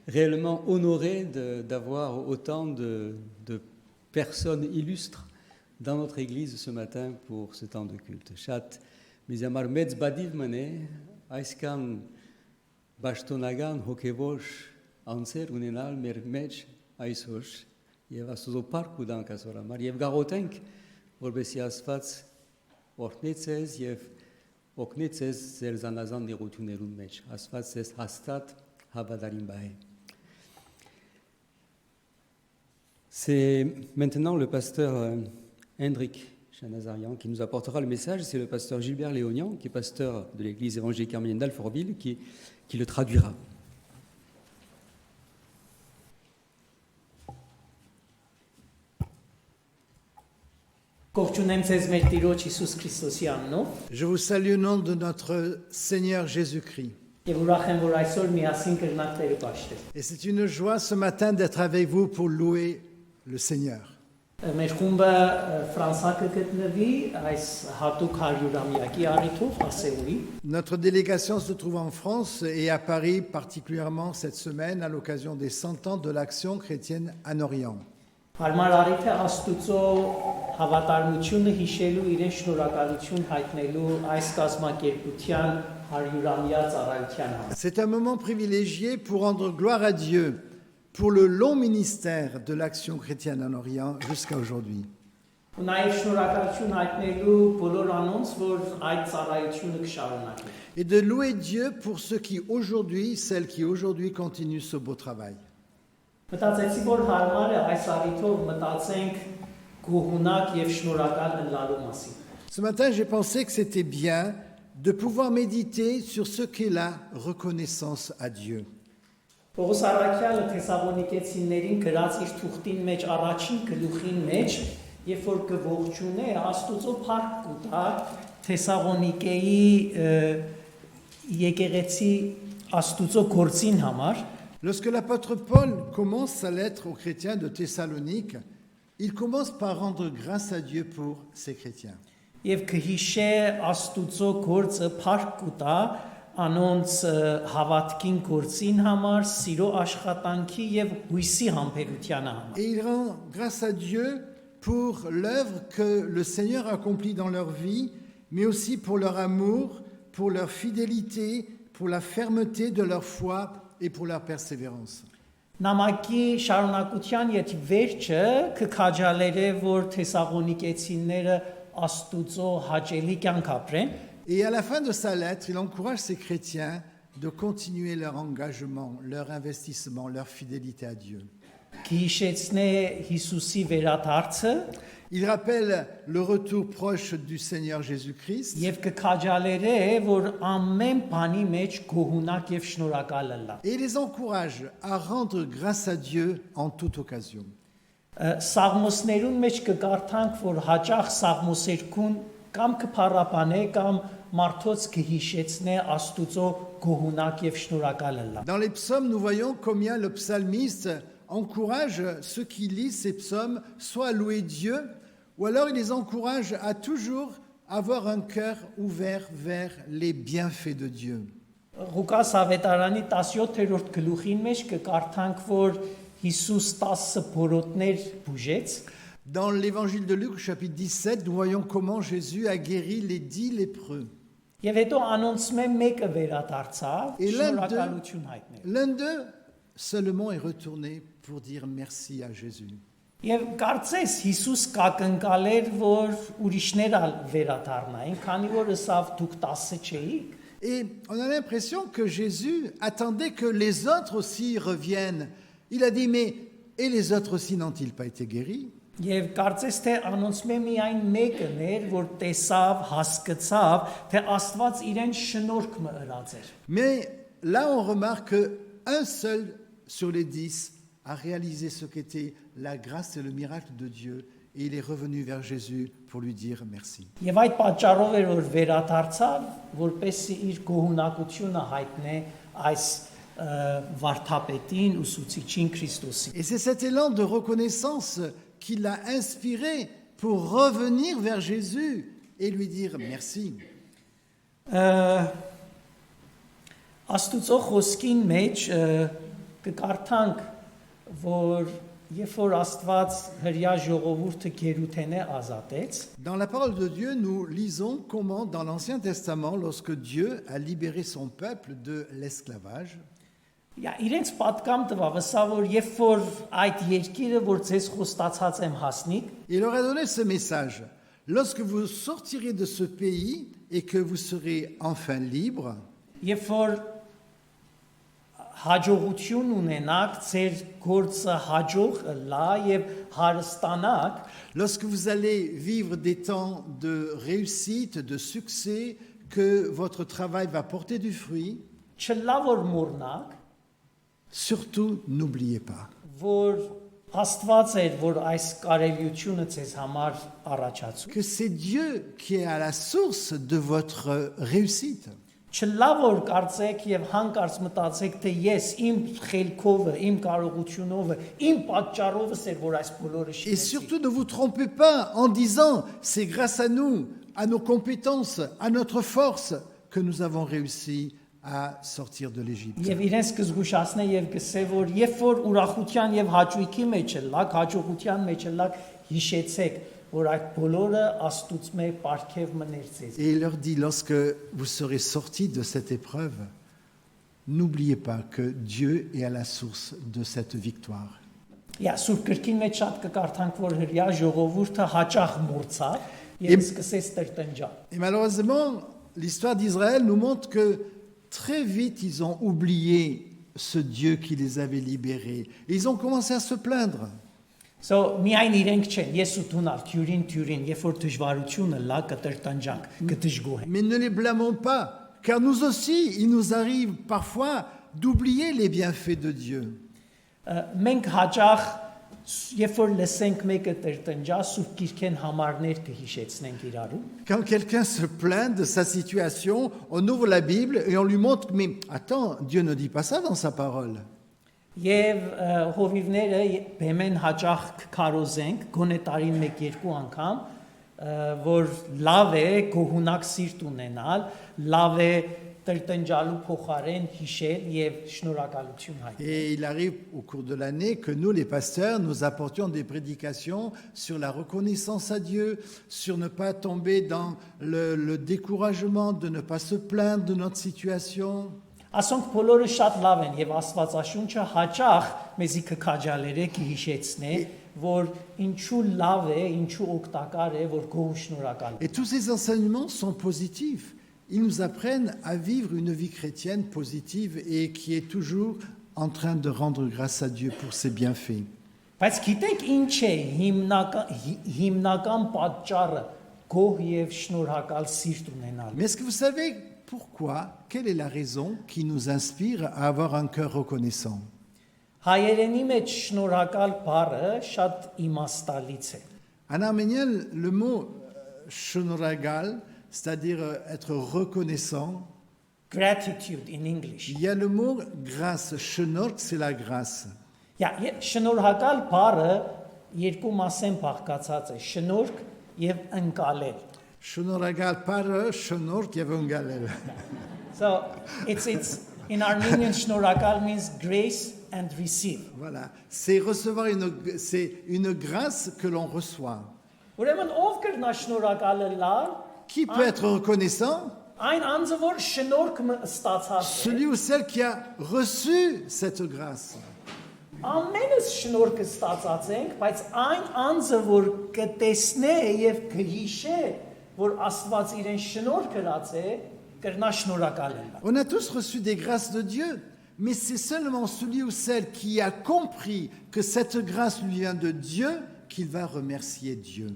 réellement honorés d'avoir autant de personnes illustres dans notre Église ce matin pour ce temps de culte. Chat, mizamar metz badiv mane, aiskan bashtonagan hokevosh anser unenal mermech aisosh. Եվ Աստուծո փառք ու դանք այսօր համար եւ գաղութենք որբեսի Աստված օրհնի ձեզ եւ օգնի ձեզ ձեր զանազան նեղություններուն մեջ Աստված ձեզ հաստատ հավատարիմ բայ C'est maintenant le pasteur Hendrik Chanazarian qui nous apportera le message. C'est le pasteur Gilbert Léonian, qui est pasteur de l'église évangélique arménienne d'Alfortville, qui le traduira. Je vous salue au nom de notre Seigneur Jésus-Christ. Et c'est une joie ce matin d'être avec vous pour louer le Seigneur. Notre délégation se trouve en France et à Paris particulièrement cette semaine à l'occasion des 100 ans de l'Action chrétienne en Orient. C'est un moment privilégié pour rendre gloire à Dieu pour le long ministère de l'Action chrétienne en Orient jusqu'à aujourd'hui. Et de louer Dieu pour celles qui aujourd'hui continuent ce beau travail. Ce matin, j'ai pensé que c'était bien de pouvoir méditer sur ce qu'est la reconnaissance à Dieu. Պողոս առաքյալը Թեսաղոնիկեցիներին գրած իր թուղթին մեջ առաջին գլուխին մեջ, երբ որ կողջունե Աստուծո փառք կուտա Թեսաղոնիկեի եկեղեցի Աստուծո գործին համար. Lorsque l'apôtre Paul commence sa lettre aux chrétiens de Thessalonique, il commence par rendre grâce à Dieu pour ces chrétiens. Եվ կհիշե Աստուծո գործը փառք կուտա անոնց հավատքին գործին համար, սիրո աշխատանքի եւ հույսի համբերության համար. Et il rend grâce à Dieu pour l'œuvre que le Seigneur accomplit dans leur vie, mais aussi pour leur amour, pour leur fidélité, pour la fermeté de leur foi et pour leur persévérance. Նամակի շարունակության եւ վերջը կքաջալերե որ Թեսաղոնիկեցիները Աստուծո հաճելի կյանք ապրեն. Et à la fin de sa lettre, il encourage ces chrétiens de continuer leur engagement, leur investissement, leur fidélité à Dieu. Il rappelle le retour proche du Seigneur Jésus-Christ. Et il les encourage à rendre grâce à Dieu en toute occasion. Սաղմոսներուն մեջ կգարթանք, որ հաճախ սաղմոսերքուն կամ կփառապանե կամ մարդոց կհիշեցնե Աստուծո գոհունակ եւ շնորհակալ լա. Dans les psaumes, nous voyons combien le psalmiste encourage ceux qui lisent ces psaumes soit à louer Dieu, ou alors il les encourage à toujours avoir un cœur ouvert vers les bienfaits de Dieu. Ղուկաս ավետարանի 17-րդ գլուխին մեջ կկարդանք, որ Հիսուս 10 բորոտներ բուժեց. Dans l'évangile de Luc, chapitre 17, nous voyons comment Jésus a guéri les 10 lépreux. Եվ հետո անոնց մեկը վերադարձավ, շնորհակալություն հայտնել. L'un d'eux seulement est retourné pour dire merci à Jésus. Եվ կարծես Հիսուս կակնկալեր, որ ուրիշներ վերադառնային, քանի որ ըսավ դուք 10 չէիք. Et on a l'impression que Jésus attendait que les autres aussi reviennent. Il a dit, mais et les autres aussi n'ont-ils pas été guéris? Եվ կարծես թե անոնց միայն մեկն էր, որ տեսավ, հասկացավ, թե Աստված իրեն շնորհք մըրած էր. Mais là on remarque qu'un seul sur les 10 a réalisé ce qu'était la grâce et le miracle de Dieu et il est revenu vers Jésus pour lui dire merci. Եվ այդ պատճառով էր որ վերադարձավ, որպեսզի իր գոհունակությունը հայտնե այս վարդապետին ուսուցիչին Քրիստոսին. Et c'est cet élan de reconnaissance qui l'a inspiré pour revenir vers Jésus et lui dire merci. Աստուծո խոսքին մեջ կկարդանք, որ երբ որ Աստված հրյա ժողովուրդը գերութենե ազատեց. Dans la parole de Dieu, nous lisons comment dans l'Ancien Testament, lorsque Dieu a libéré son peuple de l'esclavage, Իրենց պատկամ տվավ, սա որ երբ որ այդ երկիրը որ ձեզ խոստացած եմ հասնի, il leur a donné ce message. Lorsque vous sortirez de ce pays et que vous serez enfin libre, երբ որ հաջողություն ունենաք, ձեր գործը հաջող լա եւ հարստանաք, lorsque vous allez vivre des temps de réussite, de succès, que votre travail va porter du fruit, չլա որ մոռնաք, surtout n'oubliez pas որ Աստված էր, որ այս կարելիությունը ձեզ համար առաջացու։ que c'est Dieu qui est à la source de votre réussite. Չլա որ կարծեք եւ հանկարծ մտածեք, թե ես իմ խելքով, իմ կարողությունով, իմ պատճառով էր, որ այս բոլորը Et շինեցի։ surtout ne vous trompez pas en disant c'est grâce à nous, à nos compétences, à notre force que nous avons réussi à sortir de l'Égypte. Եվ իրենց կզգուշացնե եւ կսե որ երբ որ ուրախության եւ հաճույքի մեջ ելակ, հաջողության մեջ ելակ, հիշեցեք, որ այդ բոլորը Աստծո պարգև մներ ձեզ։ Et il leur dit, lorsque vous serez sortis de cette épreuve, n'oubliez pas que Dieu est à la source de cette victoire. Յա սուրբ գրքին մեջ շատ կկարդանք, որ հրյա ժողովուրդը հաճախ մուրցավ եւ սկսեց տրտնջալ։ Et malheureusement, l'histoire d'Israël nous montre que très vite, ils ont oublié ce Dieu qui les avait libérés. Et ils ont commencé à se plaindre. So միայն իրենք չեն, ես ու դունալ թյուրին, երբ որ դժվարությունը լա կտրտնջանք, կդժգոհենք։ Mais ne les blâmons pas, car nous aussi, il nous arrive parfois d'oublier les bienfaits de Dieu. Մենք հաճախ երբ որ լսենք մեկը տրտնջա, սուրբ գիրքեն համարներ կհիշեցնենք իրարու։ Quand quelqu'un se plaint de sa situation, on ouvre la Bible et on lui montre, mais attends, Dieu ne dit pas ça dans sa parole. Եվ հովիվները բեմեն հաճախ քարոզենք, գոնե տարին 1-2 անգամ, որ լավ է գոհունակ սիրտ ունենալ, լավ է տրտնջալու փոխարեն հիշել եւ շնորհակալություն հայտնել։ Et il arrive au cours de l'année que nous, les pasteurs, nous apportions des prédications sur la reconnaissance à Dieu, sur ne pas tomber dans le découragement, de ne pas se plaindre de notre situation. Ասոնք բոլորը շատ լավ են եւ Աստվածաշունչը հաճախ մեզի կքաջալերե կհիշեցնե, որ ինչու լավ է, ինչու օգտակար է, որ գոհ շնորհակալ։ Et tous ces enseignements sont positifs. Ils nous apprennent à vivre une vie chrétienne positive et qui est toujours en train de rendre grâce à Dieu pour ses bienfaits. Բայց գիտեք ինչ է հիմնական պատճառը գոհ եւ շնորհակալ սիրտ ունենալ։ Mais est-ce que vous savez pourquoi, quelle est la raison qui nous inspire à avoir un cœur reconnaissant? Հայերենի մեջ շնորհակալ բառը շատ իմաստալից է։ En arménien, le mot shonoragal, c'est-à-dire être reconnaissant, Gratitude in English. il y a le mot grâce. Shenork, c'est la grâce. Շնորհակալ բառը երկու մասեն բաղկացած է՝ շնորհք եւ ընկալել։ Shonoragal para, shenork, yavangalel. So it's in Armenian շնորհակալ means grace and receive. Voilà, c'est recevoir c'est une grâce que l'on reçoit. Ուրեմն ով կրնա շնորհակալը լալ, Qui peut être reconnaissant? այն անձը որ շնորհք ստացած է։ Celui ou celle qui a reçu cette grâce. Ամենս շնորհքը ստացած ենք, բայց այն անձը որ կտեսնե եւ կհիշե, որ Աստված իրեն շնորհ կրած է, կրնա շնորհակալ լինել։ On a tous reçu des grâces de Dieu, mais c'est seulement celui ou celle qui a compris que cette grâce lui vient de Dieu qu'il va remercier Dieu.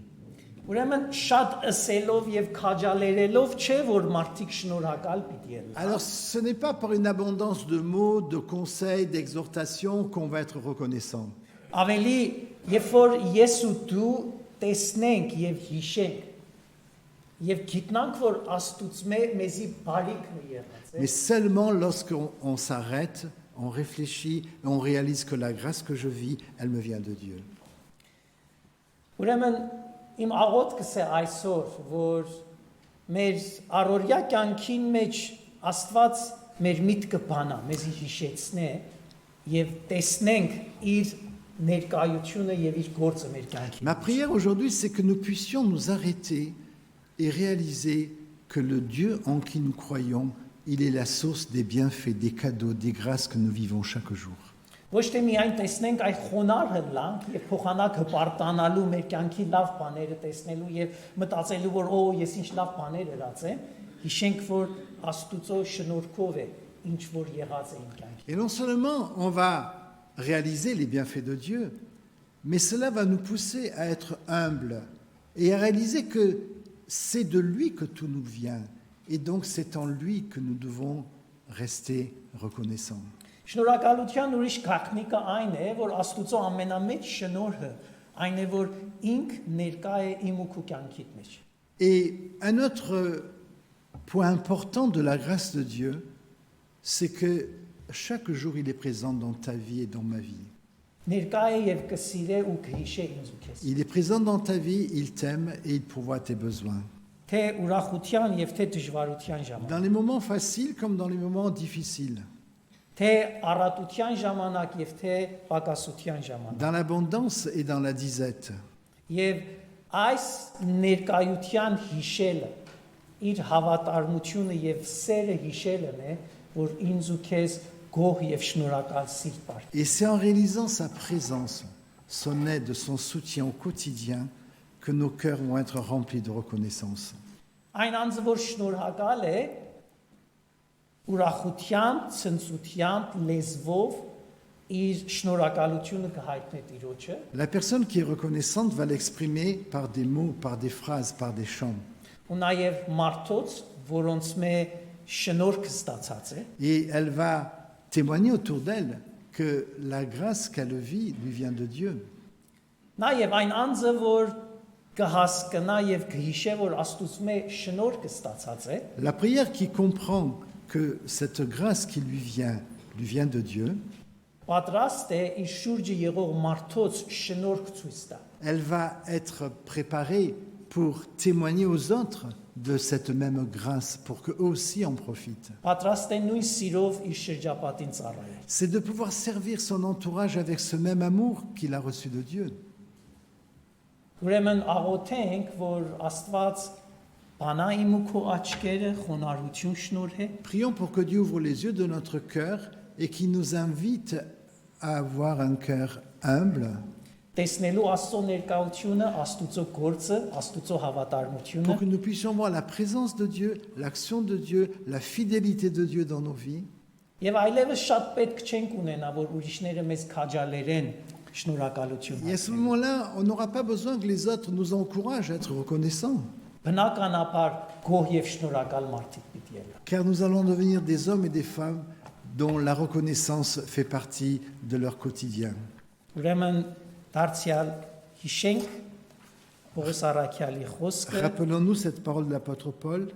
Ուրեմն շատ ըսելով եւ քաջալերելով չէ որ մարդիկ շնորհակալ պիտի լինեն։ Alors ce n'est pas par une abondance de mots, de conseils, d'exhortations qu'on va être reconnaissant. Ավելի երբ որ ես ու դու տեսնենք եւ հիշենք եւ գիտնանք որ Աստծո մեզի բարիքն է եղած է։ Mais seulement lorsqu'on s'arrête, on réfléchit, et on réalise que la grâce que je vis, elle me vient de Dieu. Ուրեմն իմ աղոթքս է այսօր որ մեր առօրյա կյանքին մեջ Աստված մեր միտքը բանա, մեզի հիշեցնե եւ տեսնենք իր ներկայությունը եւ իր գործը մեր կյանքի։ Ma prière aujourd'hui, c'est que nous puissions nous arrêter et réaliser que le Dieu en qui nous croyons, il est la source des bienfaits, des cadeaux, des grâces que nous vivons chaque jour. Ոչ թե միայն տեսնենք այդ խոնարհը լանք եւ փոխանակ հպարտանալու մեր կյանքի լավ բաները տեսնելու եւ մտածելու որ օ ես ինչ լավ բաներ ըրած եմ, հիշենք որ Աստուծո շնորհքով է ինչ որ եղած էին կյանքի։ Et non seulement on va réaliser les bienfaits de Dieu, mais cela va nous pousser à être humbles et à réaliser que c'est de lui que tout nous vient. Et donc c'est en lui que nous devons rester reconnaissants. Շնորհակալության ուրիշ գաղտնիքը այն է, որ Աստուծո ամենամեծ շնորհը այն է, որ ինք ներկա է իմ ու քո կյանքիդ մեջ։ Et un autre point important de la grâce de Dieu, c'est que chaque jour il est présent dans ta vie et dans ma vie. Ներկա է եւ կսիրե ու կհիշե ինձ ու քեզ։ Il est présent dans ta vie, il t'aime et il pourvoit tes besoins. Թե ուրախության եւ թե դժվարության ժամանակ։ Dans les moments faciles comme dans les moments difficiles, Թե առատության ժամանակ եւ թե պակասության ժամանակ։ dans l'abondance et dans la disette. Եվ այս ներկայության հիշելը իր հավատարմությունը եւ սերը հիշելն է, որ ինձ ու քեզ գոհ եւ շնորհակալ սիրտ բար։ Et c'est en réalisant sa présence, son aide, son soutien au quotidien que nos cœurs vont être remplis de reconnaissance. Այն անձը, որ շնորհակալ է, ուրախության, ցնծության լեզվով իր շնորհակալությունը կհայտնի Տիրոջը, La personne qui est reconnaissante va l'exprimer par des mots, par des phrases, par des chants. ու նաեւ մարդոց, որոնց մե շնորհքը ստացած է, Et elle va témoigner autour d'elle que la grâce qu'elle vit lui vient de Dieu. նաեւ այն անձը, որ կհասկնա եւ կհիշե, որ Աստծո մե շնորհքը ստացած է, La prière qui comprend que cette grâce qui lui vient de Dieu, պատրաստ է իր շուրջը եղող մարդոց շնորհք ցույց տա։ elle va être préparée pour témoigner aux autres de cette même grâce, pour qu'eux aussi en profitent. Պատրաստ է նույն սիրով իր շրջապատին ծառայել։ C'est de pouvoir servir son entourage avec ce même amour qu'il a reçu de Dieu. Ուրեմն աղոթենք, որ Աստված բանա իմ ու քո աչքերը խոնարհություն շնորհե, Prions pour que Dieu ouvre les yeux de notre cœur et qu'il nous invite à avoir un cœur humble տեսնելու Աստծո ներկայությունը, Աստուծո գործը, Աստուծո pour հավատարմությունը que nous puissions voir la présence de Dieu, l'action de Dieu, la fidélité de Dieu dans nos vies. եւ այլևս շատ պետք չենք ունենա, որ ուրիշները մեզ քաջալերեն շնորհակալություն Et à ce հայտնելու։ moment-là, on n'aura pas besoin que les autres nous encouragent à être reconnaissants, Բնականաբար գոհ եւ շնորհակալ մարդիկ պիտի ելնեն։ car nous allons devenir des hommes et des femmes dont la reconnaissance fait partie de leur quotidien. Ուրեմն դարձյալ հիշենք Պողոս առաքյալի խոսքը, Rappelons-nous cette parole de l'apôtre Paul.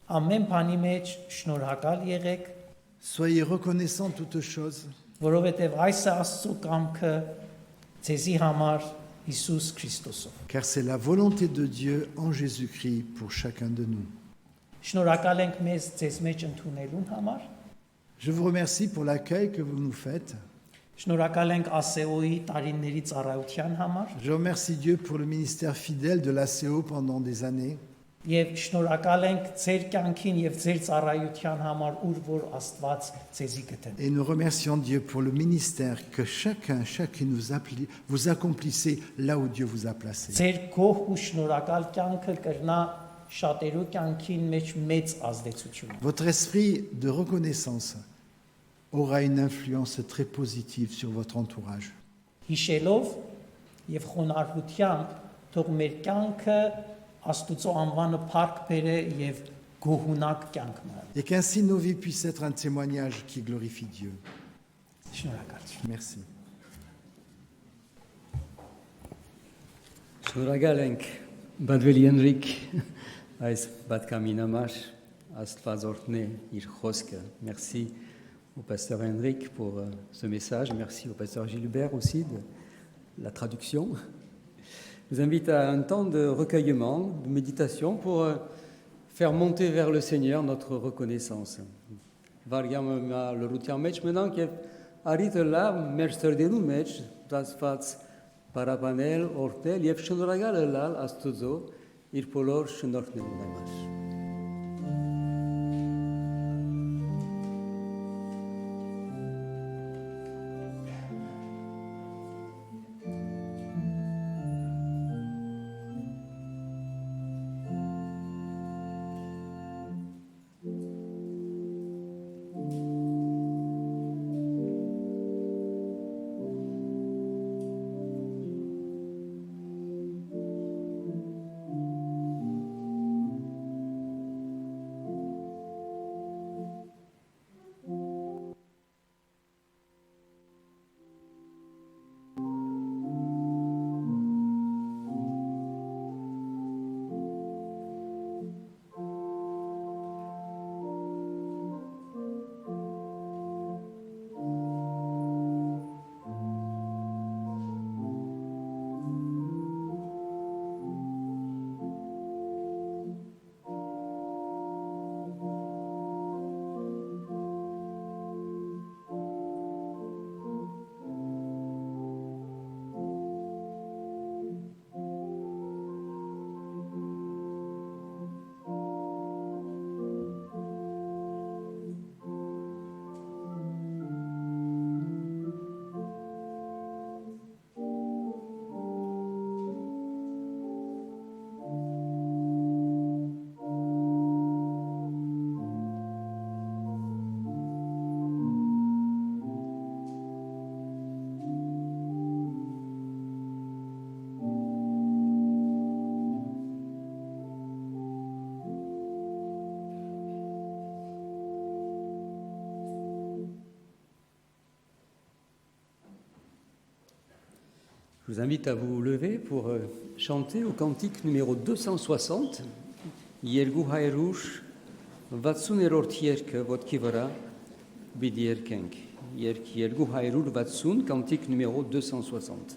ամեն բանի մեջ շնորհակալ եղեք, Soyez reconnaissants toutes choses, որովհետև այս է Աստծո կամքը ձեզի համար Հիսուս Քրիստոսով։ car c'est la volonté de Dieu en Jésus-Christ pour chacun de nous. Շնորհակալ ենք մեզ ձեզ մեջ ընդունելուն համար։ Je vous remercie pour l'accueil que vous nous faites. Շնորհակալ ենք ASEO-ի տարիների ծառայության համար Je remercie Dieu pour le ministère fidèle de l'ACO pendant des années. եւ šնորհակալ ենք ձեր կյանքին եւ ձեր ծառայության համար, ուր որ Աստված ձեզի գտեն։ Et nous remercions Dieu pour le ministère que chacune vous accomplissez là où Dieu vous a placé. Ձեր գոհ ու շնորհակալ կյանքը կրնա շատերու կյանքին մեջ մեծ ազդեցություն։ Votre esprit de reconnaissance aura une influence très positive sur votre entourage. Հիշելով եւ խոնարհությամբ թող մեր կյանքը Աստուծո անվանը փառք բերե եւ գոհունակ կյանք մնա։ Et qu'ainsi nos vies puissent être un témoignage qui glorifie Dieu. Շնորհակալություն։ Merci. Շնորհակալ ենք Բադվելի Հենրիկ այս բատկամին համար Աստված օրհնե իր խոսքը. Merci au pasteur Henrik pour ce message. Merci au pasteur Gilbert aussi de la traduction. Je vous invite à un temps de recueillement, de méditation pour faire monter vers le Seigneur notre reconnaissance. Վարյամ լրության մեջ մնանք եւ արիթը լավ մեր սրդերու մեջ դասված բարաբանել, օրհնել եւ շնորհակալ լալ Աստծո իր բոլոր շնորհներուն համար։ Je vous invite à vous lever pour chanter au cantique numéro 260, Yergu Hayrush, Vatsunerort Yerke, Votkivara, Bidierkenk. Yergu Hayrul Vatsun, cantique numéro 260.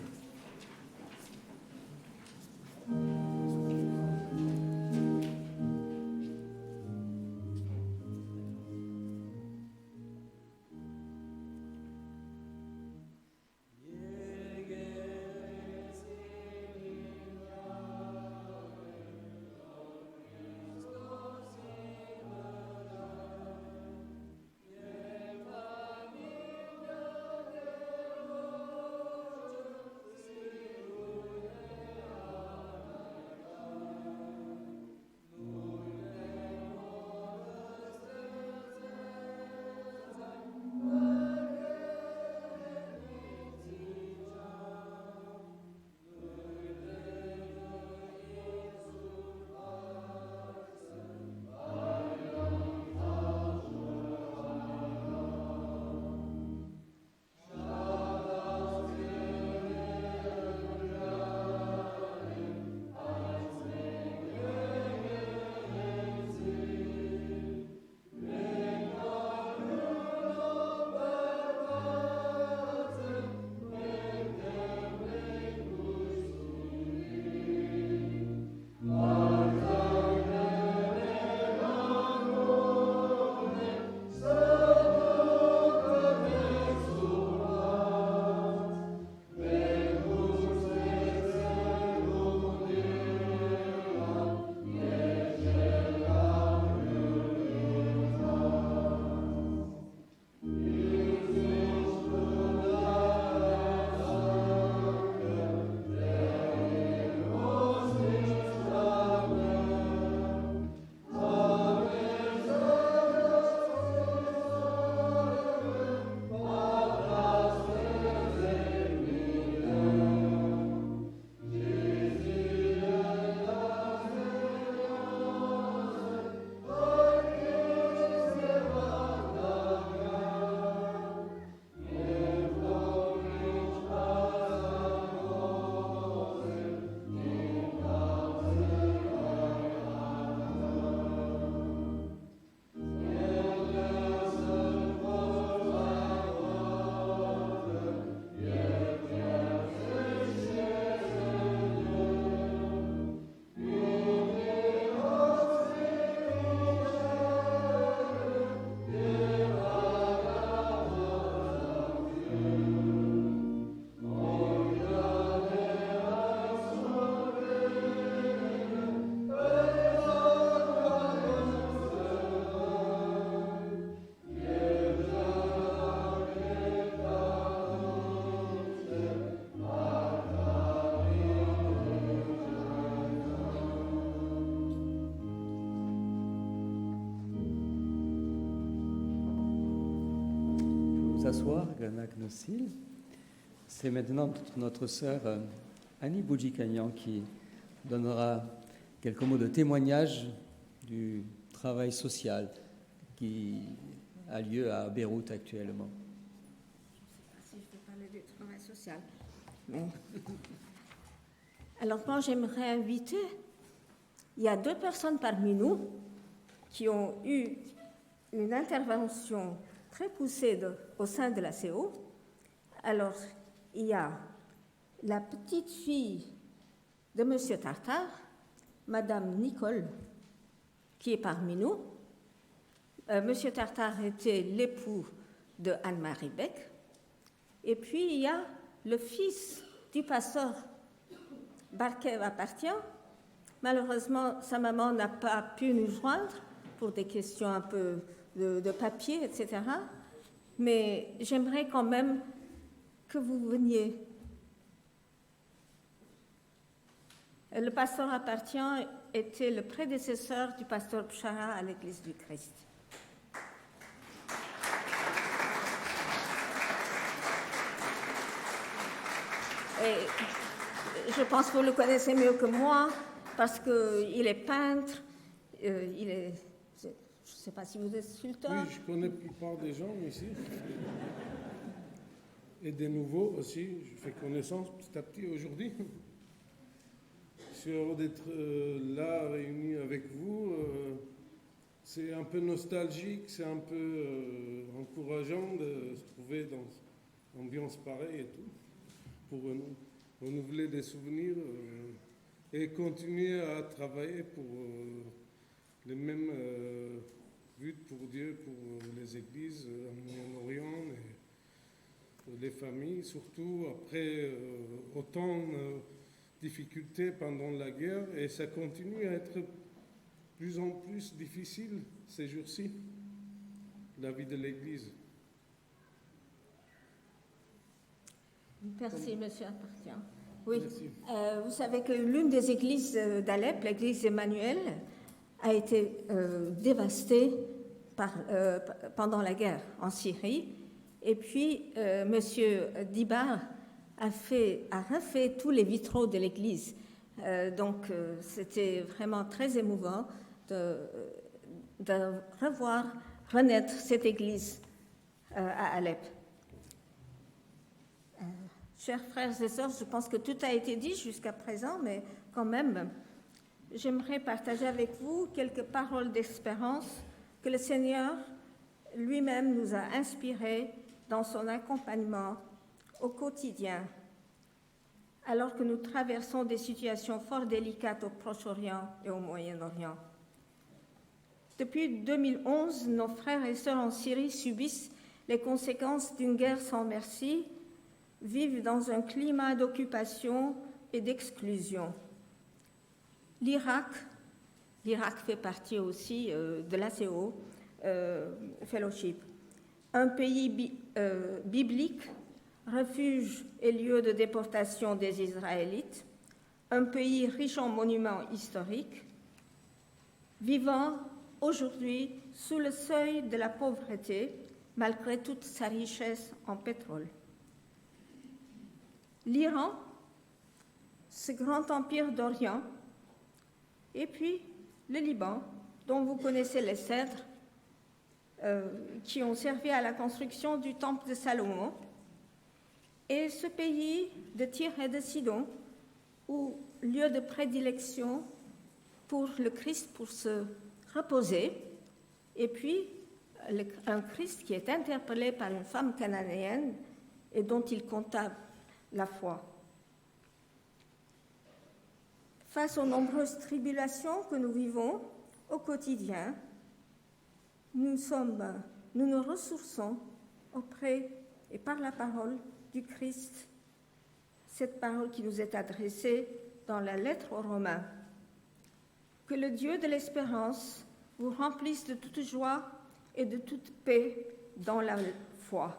S'asseoir, Ganak Nossil. C'est maintenant notre sœur Annie Boudjikagnan qui donnera quelques mots de témoignage du travail social qui a lieu à Beyrouth actuellement. Je ne sais pas si je peux parler du travail social. Mais... Alors moi, j'aimerais inviter, il y a 2 personnes parmi nous qui ont eu une intervention très poussée au sein de la CO. Alors, il y a la petite fille de M. Tartare, Madame Nicole, qui est parmi nous. M. Tartare était l'époux de Anne-Marie Beck. Et puis, il y a le fils du pasteur Barkev appartient. Malheureusement, sa maman n'a pas pu nous joindre pour des questions un peu de papier, etc. Mais j'aimerais quand même que vous veniez. Le pasteur appartient était le prédécesseur du pasteur Bchara à l'Église du Christ. Et je pense que vous le connaissez mieux que moi parce qu'il est peintre, il est... Je ne sais pas si vous êtes sculpteur. Oui, je connais la plupart des gens ici. et des nouveaux aussi. Je fais connaissance petit à petit aujourd'hui. Je suis heureux d'être là, réuni avec vous. C'est un peu nostalgique, c'est un peu encourageant de se trouver dans une ambiance pareille et tout, pour renouveler des souvenirs et continuer à travailler pour les mêmes buts pour Dieu, pour les églises en Moyen-Orient et les familles, surtout après autant de difficultés pendant la guerre, et ça continue à être plus en plus difficile ces jours-ci, la vie de l'Église. Merci, monsieur Appartient. Oui, vous savez que l'une des églises d'Alep, l'église Emmanuel, a été dévastée pendant la guerre en Syrie. Et puis, monsieur Dibar a refait tous les vitraux de l'église. Donc, c'était vraiment très émouvant de revoir renaître cette église à Alep. Chers frères et sœurs, je pense que tout a été dit jusqu'à présent, mais quand même, j'aimerais partager avec vous quelques paroles d'espérance que le Seigneur lui-même nous a inspirées dans son accompagnement au quotidien, alors que nous traversons des situations fort délicates au Proche-Orient et au Moyen-Orient. Depuis 2011, nos frères et sœurs en Syrie subissent les conséquences d'une guerre sans merci, vivent dans un climat d'occupation et d'exclusion. L'Irak fait partie aussi de l'ACO Fellowship, un pays biblique, refuge et lieu de déportation des Israélites, un pays riche en monuments historiques, vivant aujourd'hui sous le seuil de la pauvreté, malgré toute sa richesse en pétrole. L'Iran, ce grand empire d'Orient, et puis le Liban, dont vous connaissez les cèdres, qui ont servi à la construction du temple de Salomon, et ce pays de Tyr et de Sidon, où lieu de prédilection pour le Christ pour se reposer, et puis un Christ qui est interpellé par une femme cananéenne et dont il compta la foi. Face aux nombreuses tribulations que nous vivons au quotidien, nous nous ressourçons auprès et par la parole du Christ, cette parole qui nous est adressée dans la lettre aux Romains. Que le Dieu de l'espérance vous remplisse de toute joie et de toute paix dans la foi,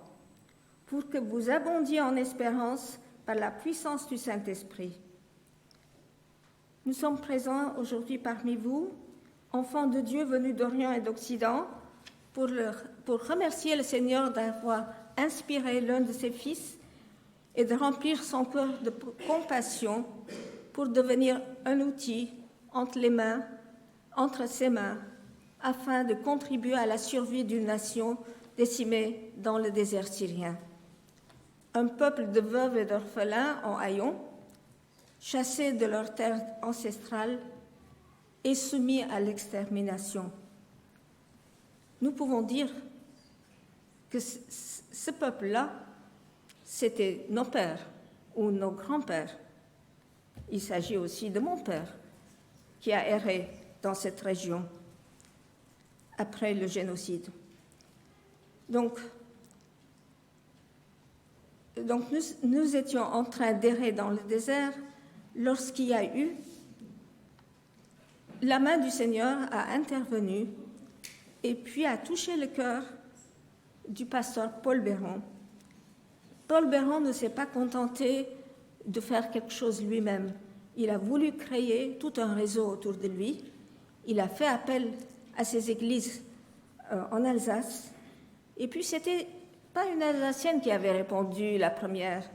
pour que vous abondiez en espérance par la puissance du Saint-Esprit. Nous sommes présents aujourd'hui parmi vous, enfants de Dieu venus d'Orient et d'Occident, pour remercier le Seigneur d'avoir inspiré l'un de ses fils et de remplir son cœur de compassion pour devenir un outil entre ses mains, afin de contribuer à la survie d'une nation décimée dans le désert syrien. Un peuple de veuves et d'orphelins en haillons, chassés de leur terre ancestrale et soumis à l'extermination. Nous pouvons dire que ce peuple-là, c'était nos pères ou nos grands-pères. Il s'agit aussi de mon père, qui a erré dans cette région après le génocide. Donc nous étions en train d'errer dans le désert lorsqu'il y a eu, la main du Seigneur a intervenu et puis a touché le cœur du pasteur Paul Béron. Paul Béron ne s'est pas contenté de faire quelque chose lui-même. Il a voulu créer tout un réseau autour de lui. Il a fait appel à ces églises en Alsace. Et puis, c'était pas une Alsacienne qui avait répondu la première.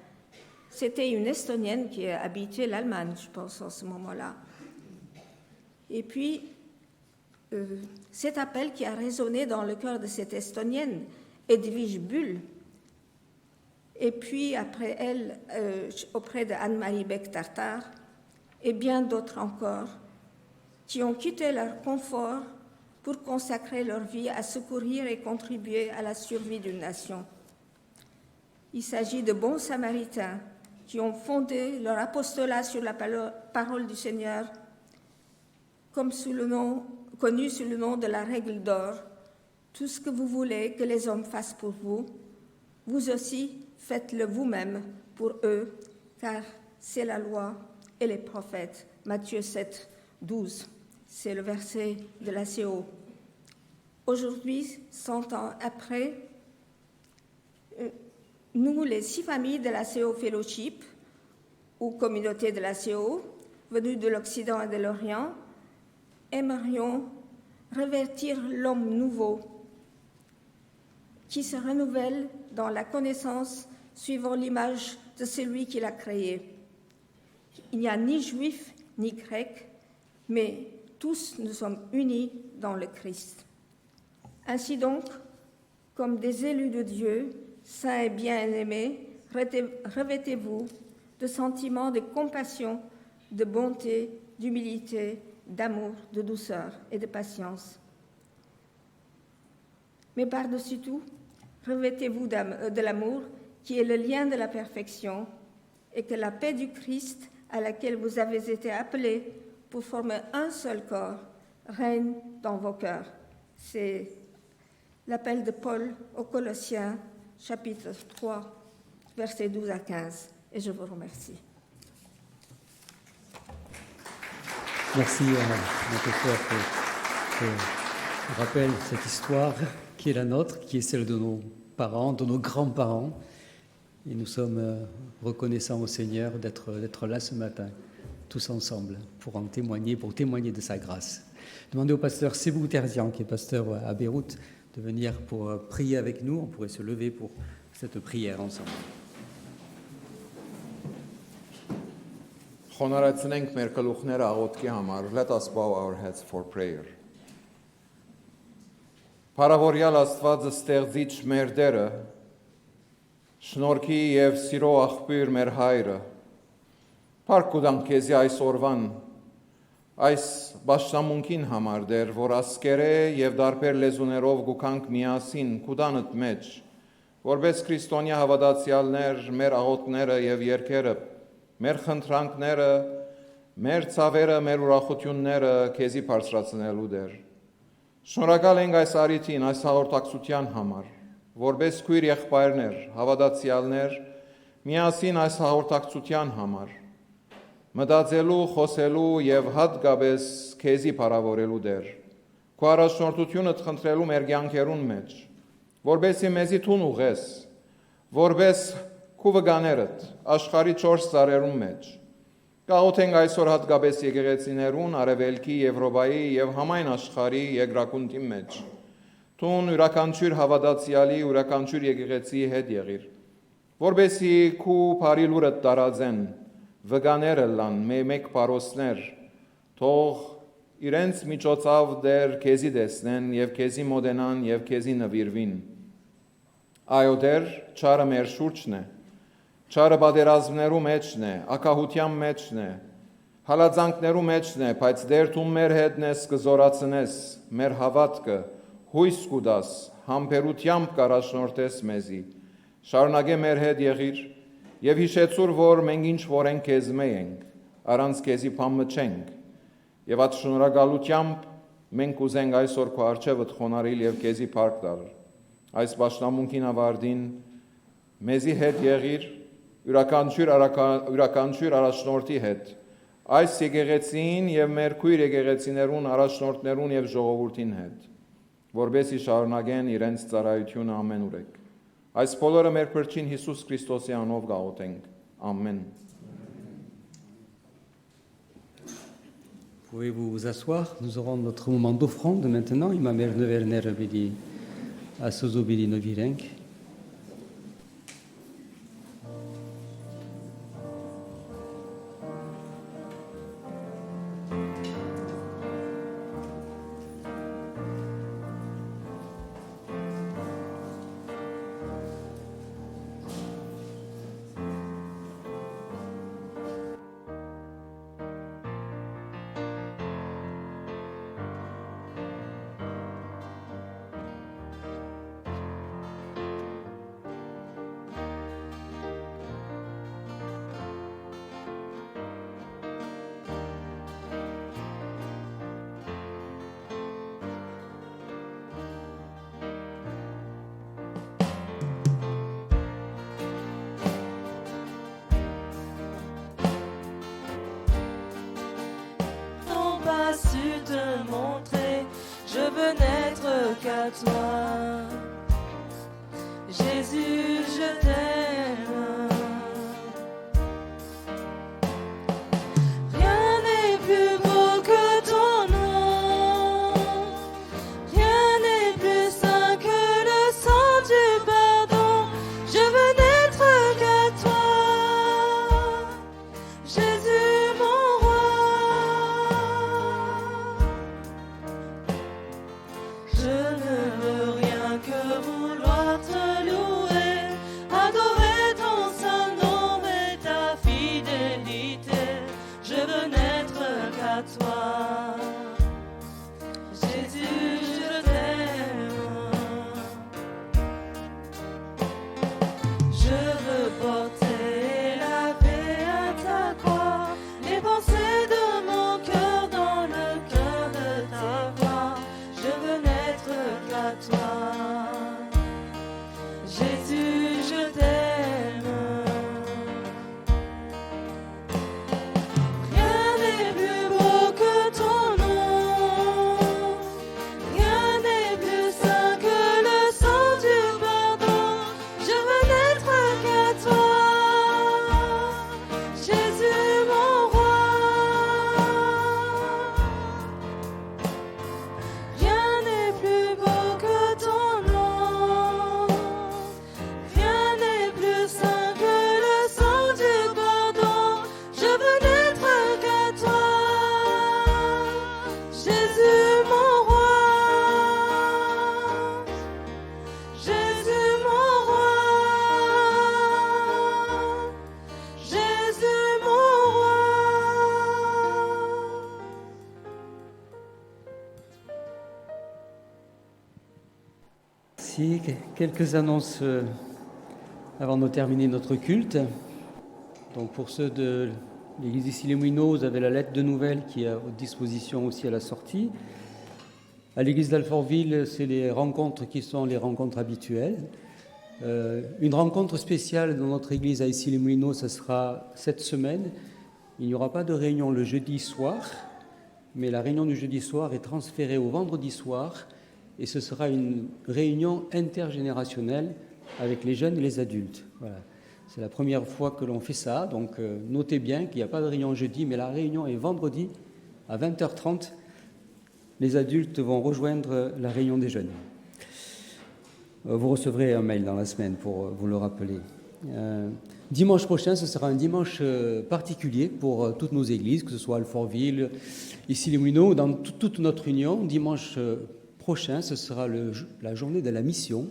C'était une Estonienne qui habitait l'Allemagne, je pense, en ce moment-là. Et puis, cet appel qui a résonné dans le cœur de cette Estonienne, Edwige Bull, et puis après elle, auprès de Anne-Marie Beck-Tartar, et bien d'autres encore, qui ont quitté leur confort pour consacrer leur vie à secourir et contribuer à la survie d'une nation. Il s'agit de bons samaritains qui ont fondé leur apostolat sur la parole du Seigneur, connu sous le nom de la règle d'or. Tout ce que vous voulez que les hommes fassent pour vous, vous aussi faites-le vous-même pour eux, car c'est la loi et les prophètes. Matthieu 7, 12, c'est le verset de la CO. Aujourd'hui, 100 ans après, nous, les 6 familles de la CO Fellowship, ou communauté de la CO, venues de l'Occident et de l'Orient, aimerions revêtir l'homme nouveau qui se renouvelle dans la connaissance suivant l'image de celui qui l'a créé. Il n'y a ni juif ni grec, mais tous nous sommes unis dans le Christ. Ainsi donc, comme des élus de Dieu, saints et bien-aimés, revêtez-vous de sentiments de compassion, de bonté, d'humilité, d'amour, de douceur et de patience. Mais par-dessus tout, revêtez-vous de l'amour qui est le lien de la perfection, et que la paix du Christ à laquelle vous avez été appelés pour former un seul corps règne dans vos cœurs. C'est l'appel de Paul aux Colossiens, chapitre 3, versets 12 à 15. Et je vous remercie. Merci à notre frère pour rappel cette histoire qui est la nôtre, qui est celle de nos parents, de nos grands-parents. Et nous sommes reconnaissants au Seigneur d'être là ce matin, tous ensemble, pour en témoigner, pour témoigner de sa grâce. Demandez au pasteur Sebou Terzian, qui est pasteur à Beyrouth, de venir pour prier avec nous. On pourrait se lever pour cette prière ensemble. Խոնարհեցնենք մեր գլուխները աղոթքի համար. Let us bow our heads for prayer. Փառավորյալ Աստվածը ստեղծիչ մեր Տերը, շնորհքի եւ սիրո աղբյուր մեր Հայրը, փառք կուտանք քեզի այս օրվան, այս բաշտամունքին համար դեր, որ ասկերե եւ դարբեր լեզուներով գուքանք միասին կուտանդ մեջ, որպես քրիստոնյա հավատացյալներ մեր աղոթքները եւ երգերը, մեր խնդրանքները, մեր ցավերը, մեր ուրախությունները քեզի բարձրացնելու դեր։ Շնորհակալ ենք այս արիթին, այս հաղորդակցության համար, որպես քույր եղբայրներ, հավատացյալներ, միասին այս հաղորդակցության համար, մտածելու, խոսելու եւ հատկապես քեզի փառավորելու դեր։ Քո առաջնորդությունը խնդրելու մեր կյանքերուն մեջ, որպեսզի մեզի տուն ուղես, որպես քու վկաներդ աշխարհի 4 ծառերուն մեջ։ Գաղութենք այսօր հատկապես եկեղեցիներուն, Արևելքի, Եվրոպայի եւ համայն աշխարհի երկրակունտի մեջ։ Տուն յուրաքանչյուր հավատացյալի, յուրաքանչյուր եկեղեցի հետ եղիր, որպեսզի քու բարի լուրը տարածեն, վկաները լան, մեկ պարոսներ, թող իրենց միջոցով դեր քեզի տեսնեն եւ քեզի մոդենան եւ քեզի նվիրվին։ Այո դեր, ճարը մեր շուրջն է, ճարը բادرազմներու մեջն է, ակահության մեջն է, հալածանքներու մեջն է, բայց դեր դու մեր հետն ես կզորացնես, մեր հավատքը, հույս կուտաս, համբերությամբ կառաջնորդես մեզի, շարունակե մեր հետ եղիր եւ հիշեցուր, որ մենք ինչ որ ենք քեզ մենք, առանց քեզի բամը չենք, եւ այդ շնորհակալությամբ մենք կուզենք այսօր քո արչեւդ խոնարհիլ եւ քեզի փառք տալ։ Այս պաշտամունքին ավարտին մեզի հետ եղիր, յուրաքանչյուր առաջնորդի հետ, այս եկեղեցին եւ մեր քույր եկեղեցիներուն առաջնորդներուն եւ ժողովրդին հետ, որբեսի շարունակեն իրենց ծառայությունը ամենուրեք։ Այս բոլորը մեր Փրկին Հիսուս Քրիստոսի անով գաղութենք։ Ամեն։ Pouvez-vous vous asseoir? Nous aurons notre moment d'offrande maintenant. I mă Werner byli a Sozo byli novi ręk. su te montrer. Je veux n'être qu'à toi. Jésus, je t'aime. Rien n'est plus beau que ton nom. Rien n'est plus saint que le sang du pardon. Je veux n'être qu'à toi. Jésus, mon roi. Je ne veux rien que vouloir te louer, adorer ton saint nom et ta fidélité. Je veux n'être qu'à toi. Jésus, je t'aime. Je veux porter la paix à ta croix, les pensées de mon cœur dans le cœur de ta voix. Je veux n'être qu'à toi. Jésus, je t'aime. Rien n'est plus beau que ton nom. Rien n'est plus saint que le sang du pardon. Je veux n'être qu'à toi. Jésus, mon roi. Rien n'est plus beau que ton nom. Rien n'est plus saint que le sang du pardon. Je veux n'être qu'à toi. Jésus, mon roi. Jésus, mon roi. Jésus, mon roi. Si, quelques annonces avant de terminer notre culte. Donc pour ceux de l'église ici les Moulineaux, vous avez la lettre de nouvelles qui est à votre disposition aussi à la sortie. À l'église d'Alfortville, c'est les rencontres qui sont les rencontres habituelles. Une rencontre spéciale dans notre église à ici les Moulineaux, ce sera cette semaine. Il n'y aura pas de réunion le jeudi soir, mais la réunion du jeudi soir est transférée au vendredi soir. Et ce sera une réunion intergénérationnelle avec les jeunes et les adultes. Voilà. C'est la première fois que l'on fait ça, donc notez bien qu'il n'y a pas de réunion jeudi, mais la réunion est vendredi à 20h30. Les adultes vont rejoindre la réunion des jeunes. Vous recevrez un mail dans la semaine pour vous le rappeler. Dimanche prochain, ce sera un dimanche particulier pour toutes nos églises, que ce soit Alfortville, ici les Moulineaux, dans toute notre union. Dimanche prochain, ce sera la journée de la mission.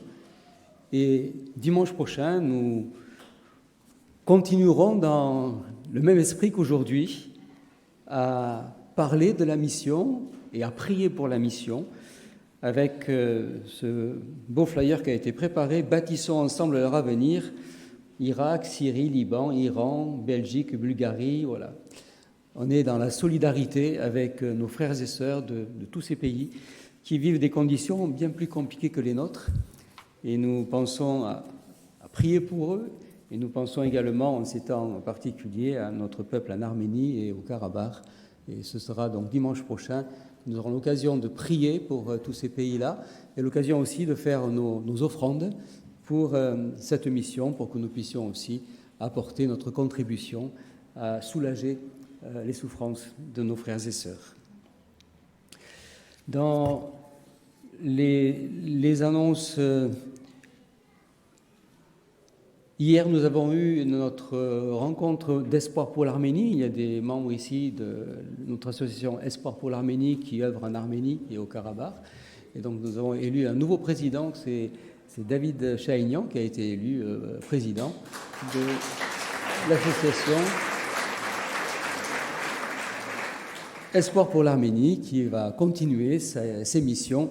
Et dimanche prochain, nous continuerons dans le même esprit qu'aujourd'hui à parler de la mission et à prier pour la mission avec ce beau flyer qui a été préparé. Bâtissons ensemble leur avenir. Irak, Syrie, Liban, Iran, Belgique, Bulgarie, voilà. On est dans la solidarité avec nos frères et sœurs de tous ces pays qui vivent des conditions bien plus compliquées que les nôtres. Et nous pensons à prier pour eux, et nous pensons également, en ces temps particuliers, à notre peuple en Arménie et au Karabakh. Et ce sera donc dimanche prochain. Nous aurons l'occasion de prier pour tous ces pays-là, et l'occasion aussi de faire nos offrandes pour cette mission, pour que nous puissions aussi apporter notre contribution à soulager les souffrances de nos frères et sœurs. Dans les annonces, hier nous avons eu notre rencontre d'Espoir pour l'Arménie. Il y a des membres ici de notre association Espoir pour l'Arménie qui œuvrent en Arménie et au Karabakh. Et donc nous avons élu un nouveau président, c'est David Chahignan qui a été élu président de l'association Espoir pour l'Arménie, qui va continuer ses missions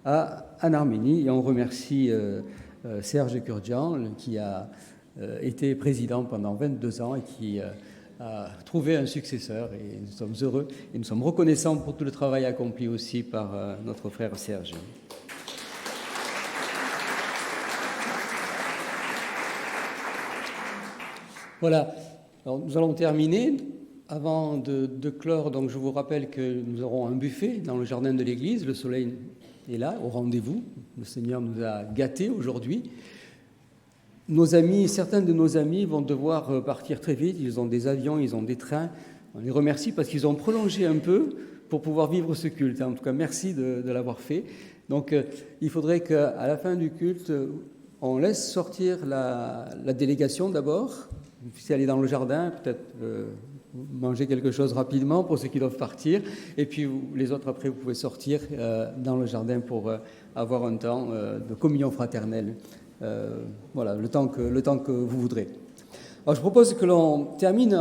en Arménie. Et on remercie Serge Kurdjan, qui a été président pendant 22 ans et qui a trouvé un successeur. Et nous sommes heureux et nous sommes reconnaissants pour tout le travail accompli aussi par notre frère Serge. Voilà. Alors, nous allons terminer Avant de clore, donc, je vous rappelle que nous aurons un buffet dans le jardin de l'église. Le soleil est là, au rendez-vous. Le Seigneur nous a gâtés aujourd'hui. Nos amis, certains de nos amis vont devoir partir très vite. Ils ont des avions, ils ont des trains. On les remercie parce qu'ils ont prolongé un peu pour pouvoir vivre ce culte. En tout cas, merci de l'avoir fait. Donc, il faudrait qu'à la fin du culte, on laisse sortir la délégation d'abord. Vous puissiez aller dans le jardin, peut-être manger quelque chose rapidement pour ceux qui doivent partir. Et puis, les autres, après, vous pouvez sortir dans le jardin pour avoir un temps de communion fraternelle. Voilà, le temps que vous voudrez. Alors, je propose que l'on termine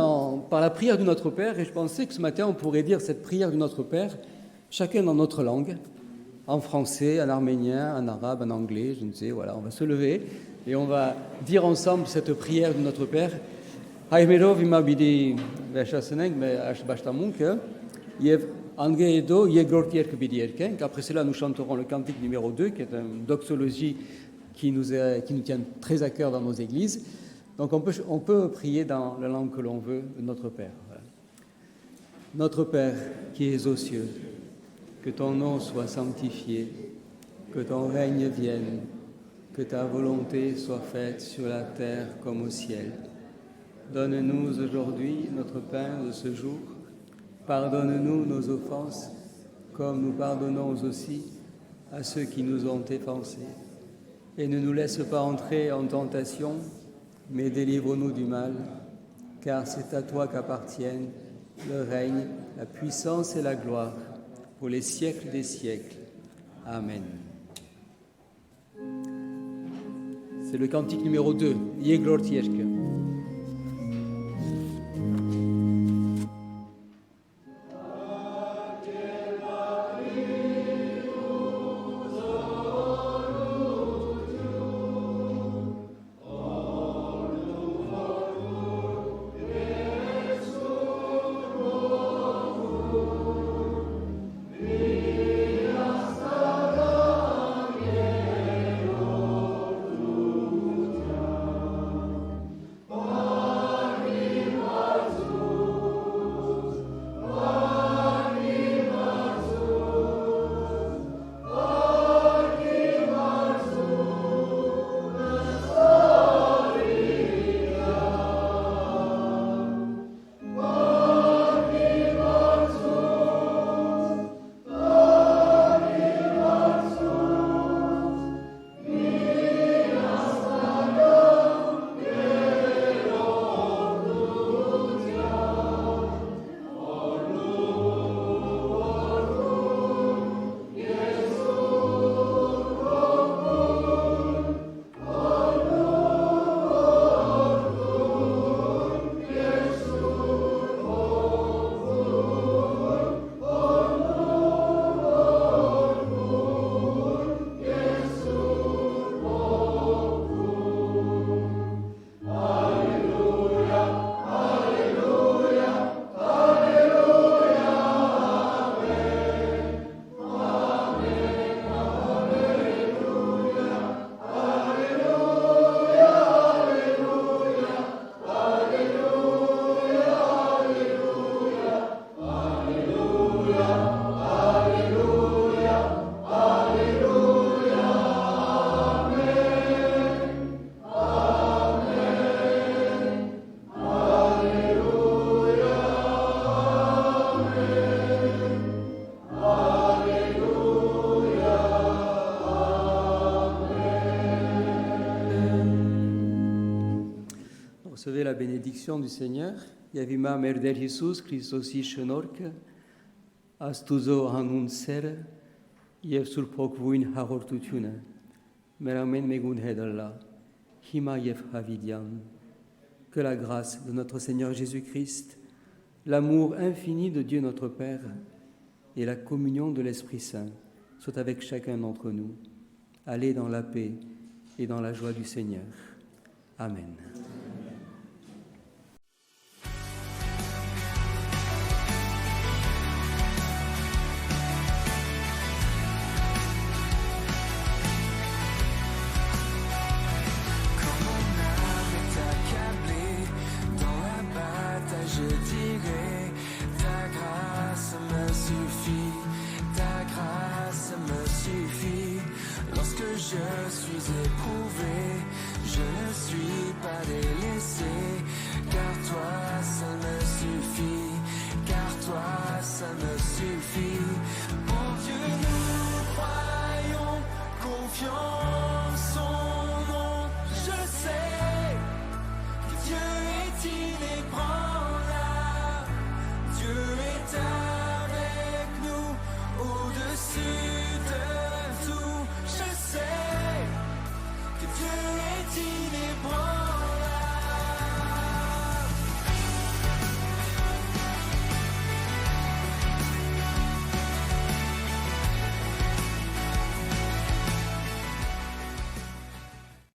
par la prière du Notre Père, et je pensais que ce matin, on pourrait dire cette prière du Notre Père, chacun dans notre langue, en français, en arménien, en arabe, en anglais, je ne sais, voilà, on va se lever, et on va dire ensemble cette prière du Notre Père. Հայմերով հիմա պիտի վերջացնենք մեր աշխատանքը եւ անգեդո երկրորդ երգը պիտի երգենք. Après cela, nous chanterons le cantique numéro 2, qui est une doxologie qui nous tient très à cœur dans nos églises. Donc on peut prier dans la langue que l'on veut, Notre Père. Voilà. Notre Père qui es aux cieux, que ton nom soit sanctifié, que ton règne vienne, que ta volonté soit faite sur la terre comme au ciel. Donne-nous aujourd'hui notre pain de ce jour. Pardonne-nous nos offenses, comme nous pardonnons aussi à ceux qui nous ont offensés. Et ne nous laisse pas entrer en tentation, mais délivre-nous du mal, car c'est à toi qu'appartiennent le règne, la puissance et la gloire, pour les siècles des siècles. Amen. C'est le cantique numéro 2, Yeglor Tierke. Recevez la bénédiction du Seigneur. Yavima merder Jesus Christosi շնորհքը, Աստուծո անուն սերը եւ Սուրբ Հոգվույն հաղորդությունը մեր ամեն մեկուն հետ ըլլա հիմա եւ հավիտյան. Que la grâce de notre Seigneur Jésus-Christ, l'amour infini de Dieu notre Père et la communion de l'Esprit Saint soient avec chacun d'entre nous. Allez dans la paix et dans la joie du Seigneur. Amen. Je dirais Je suis éprouvé, je ne suis pas délaissé, car toi seul me suffit, car toi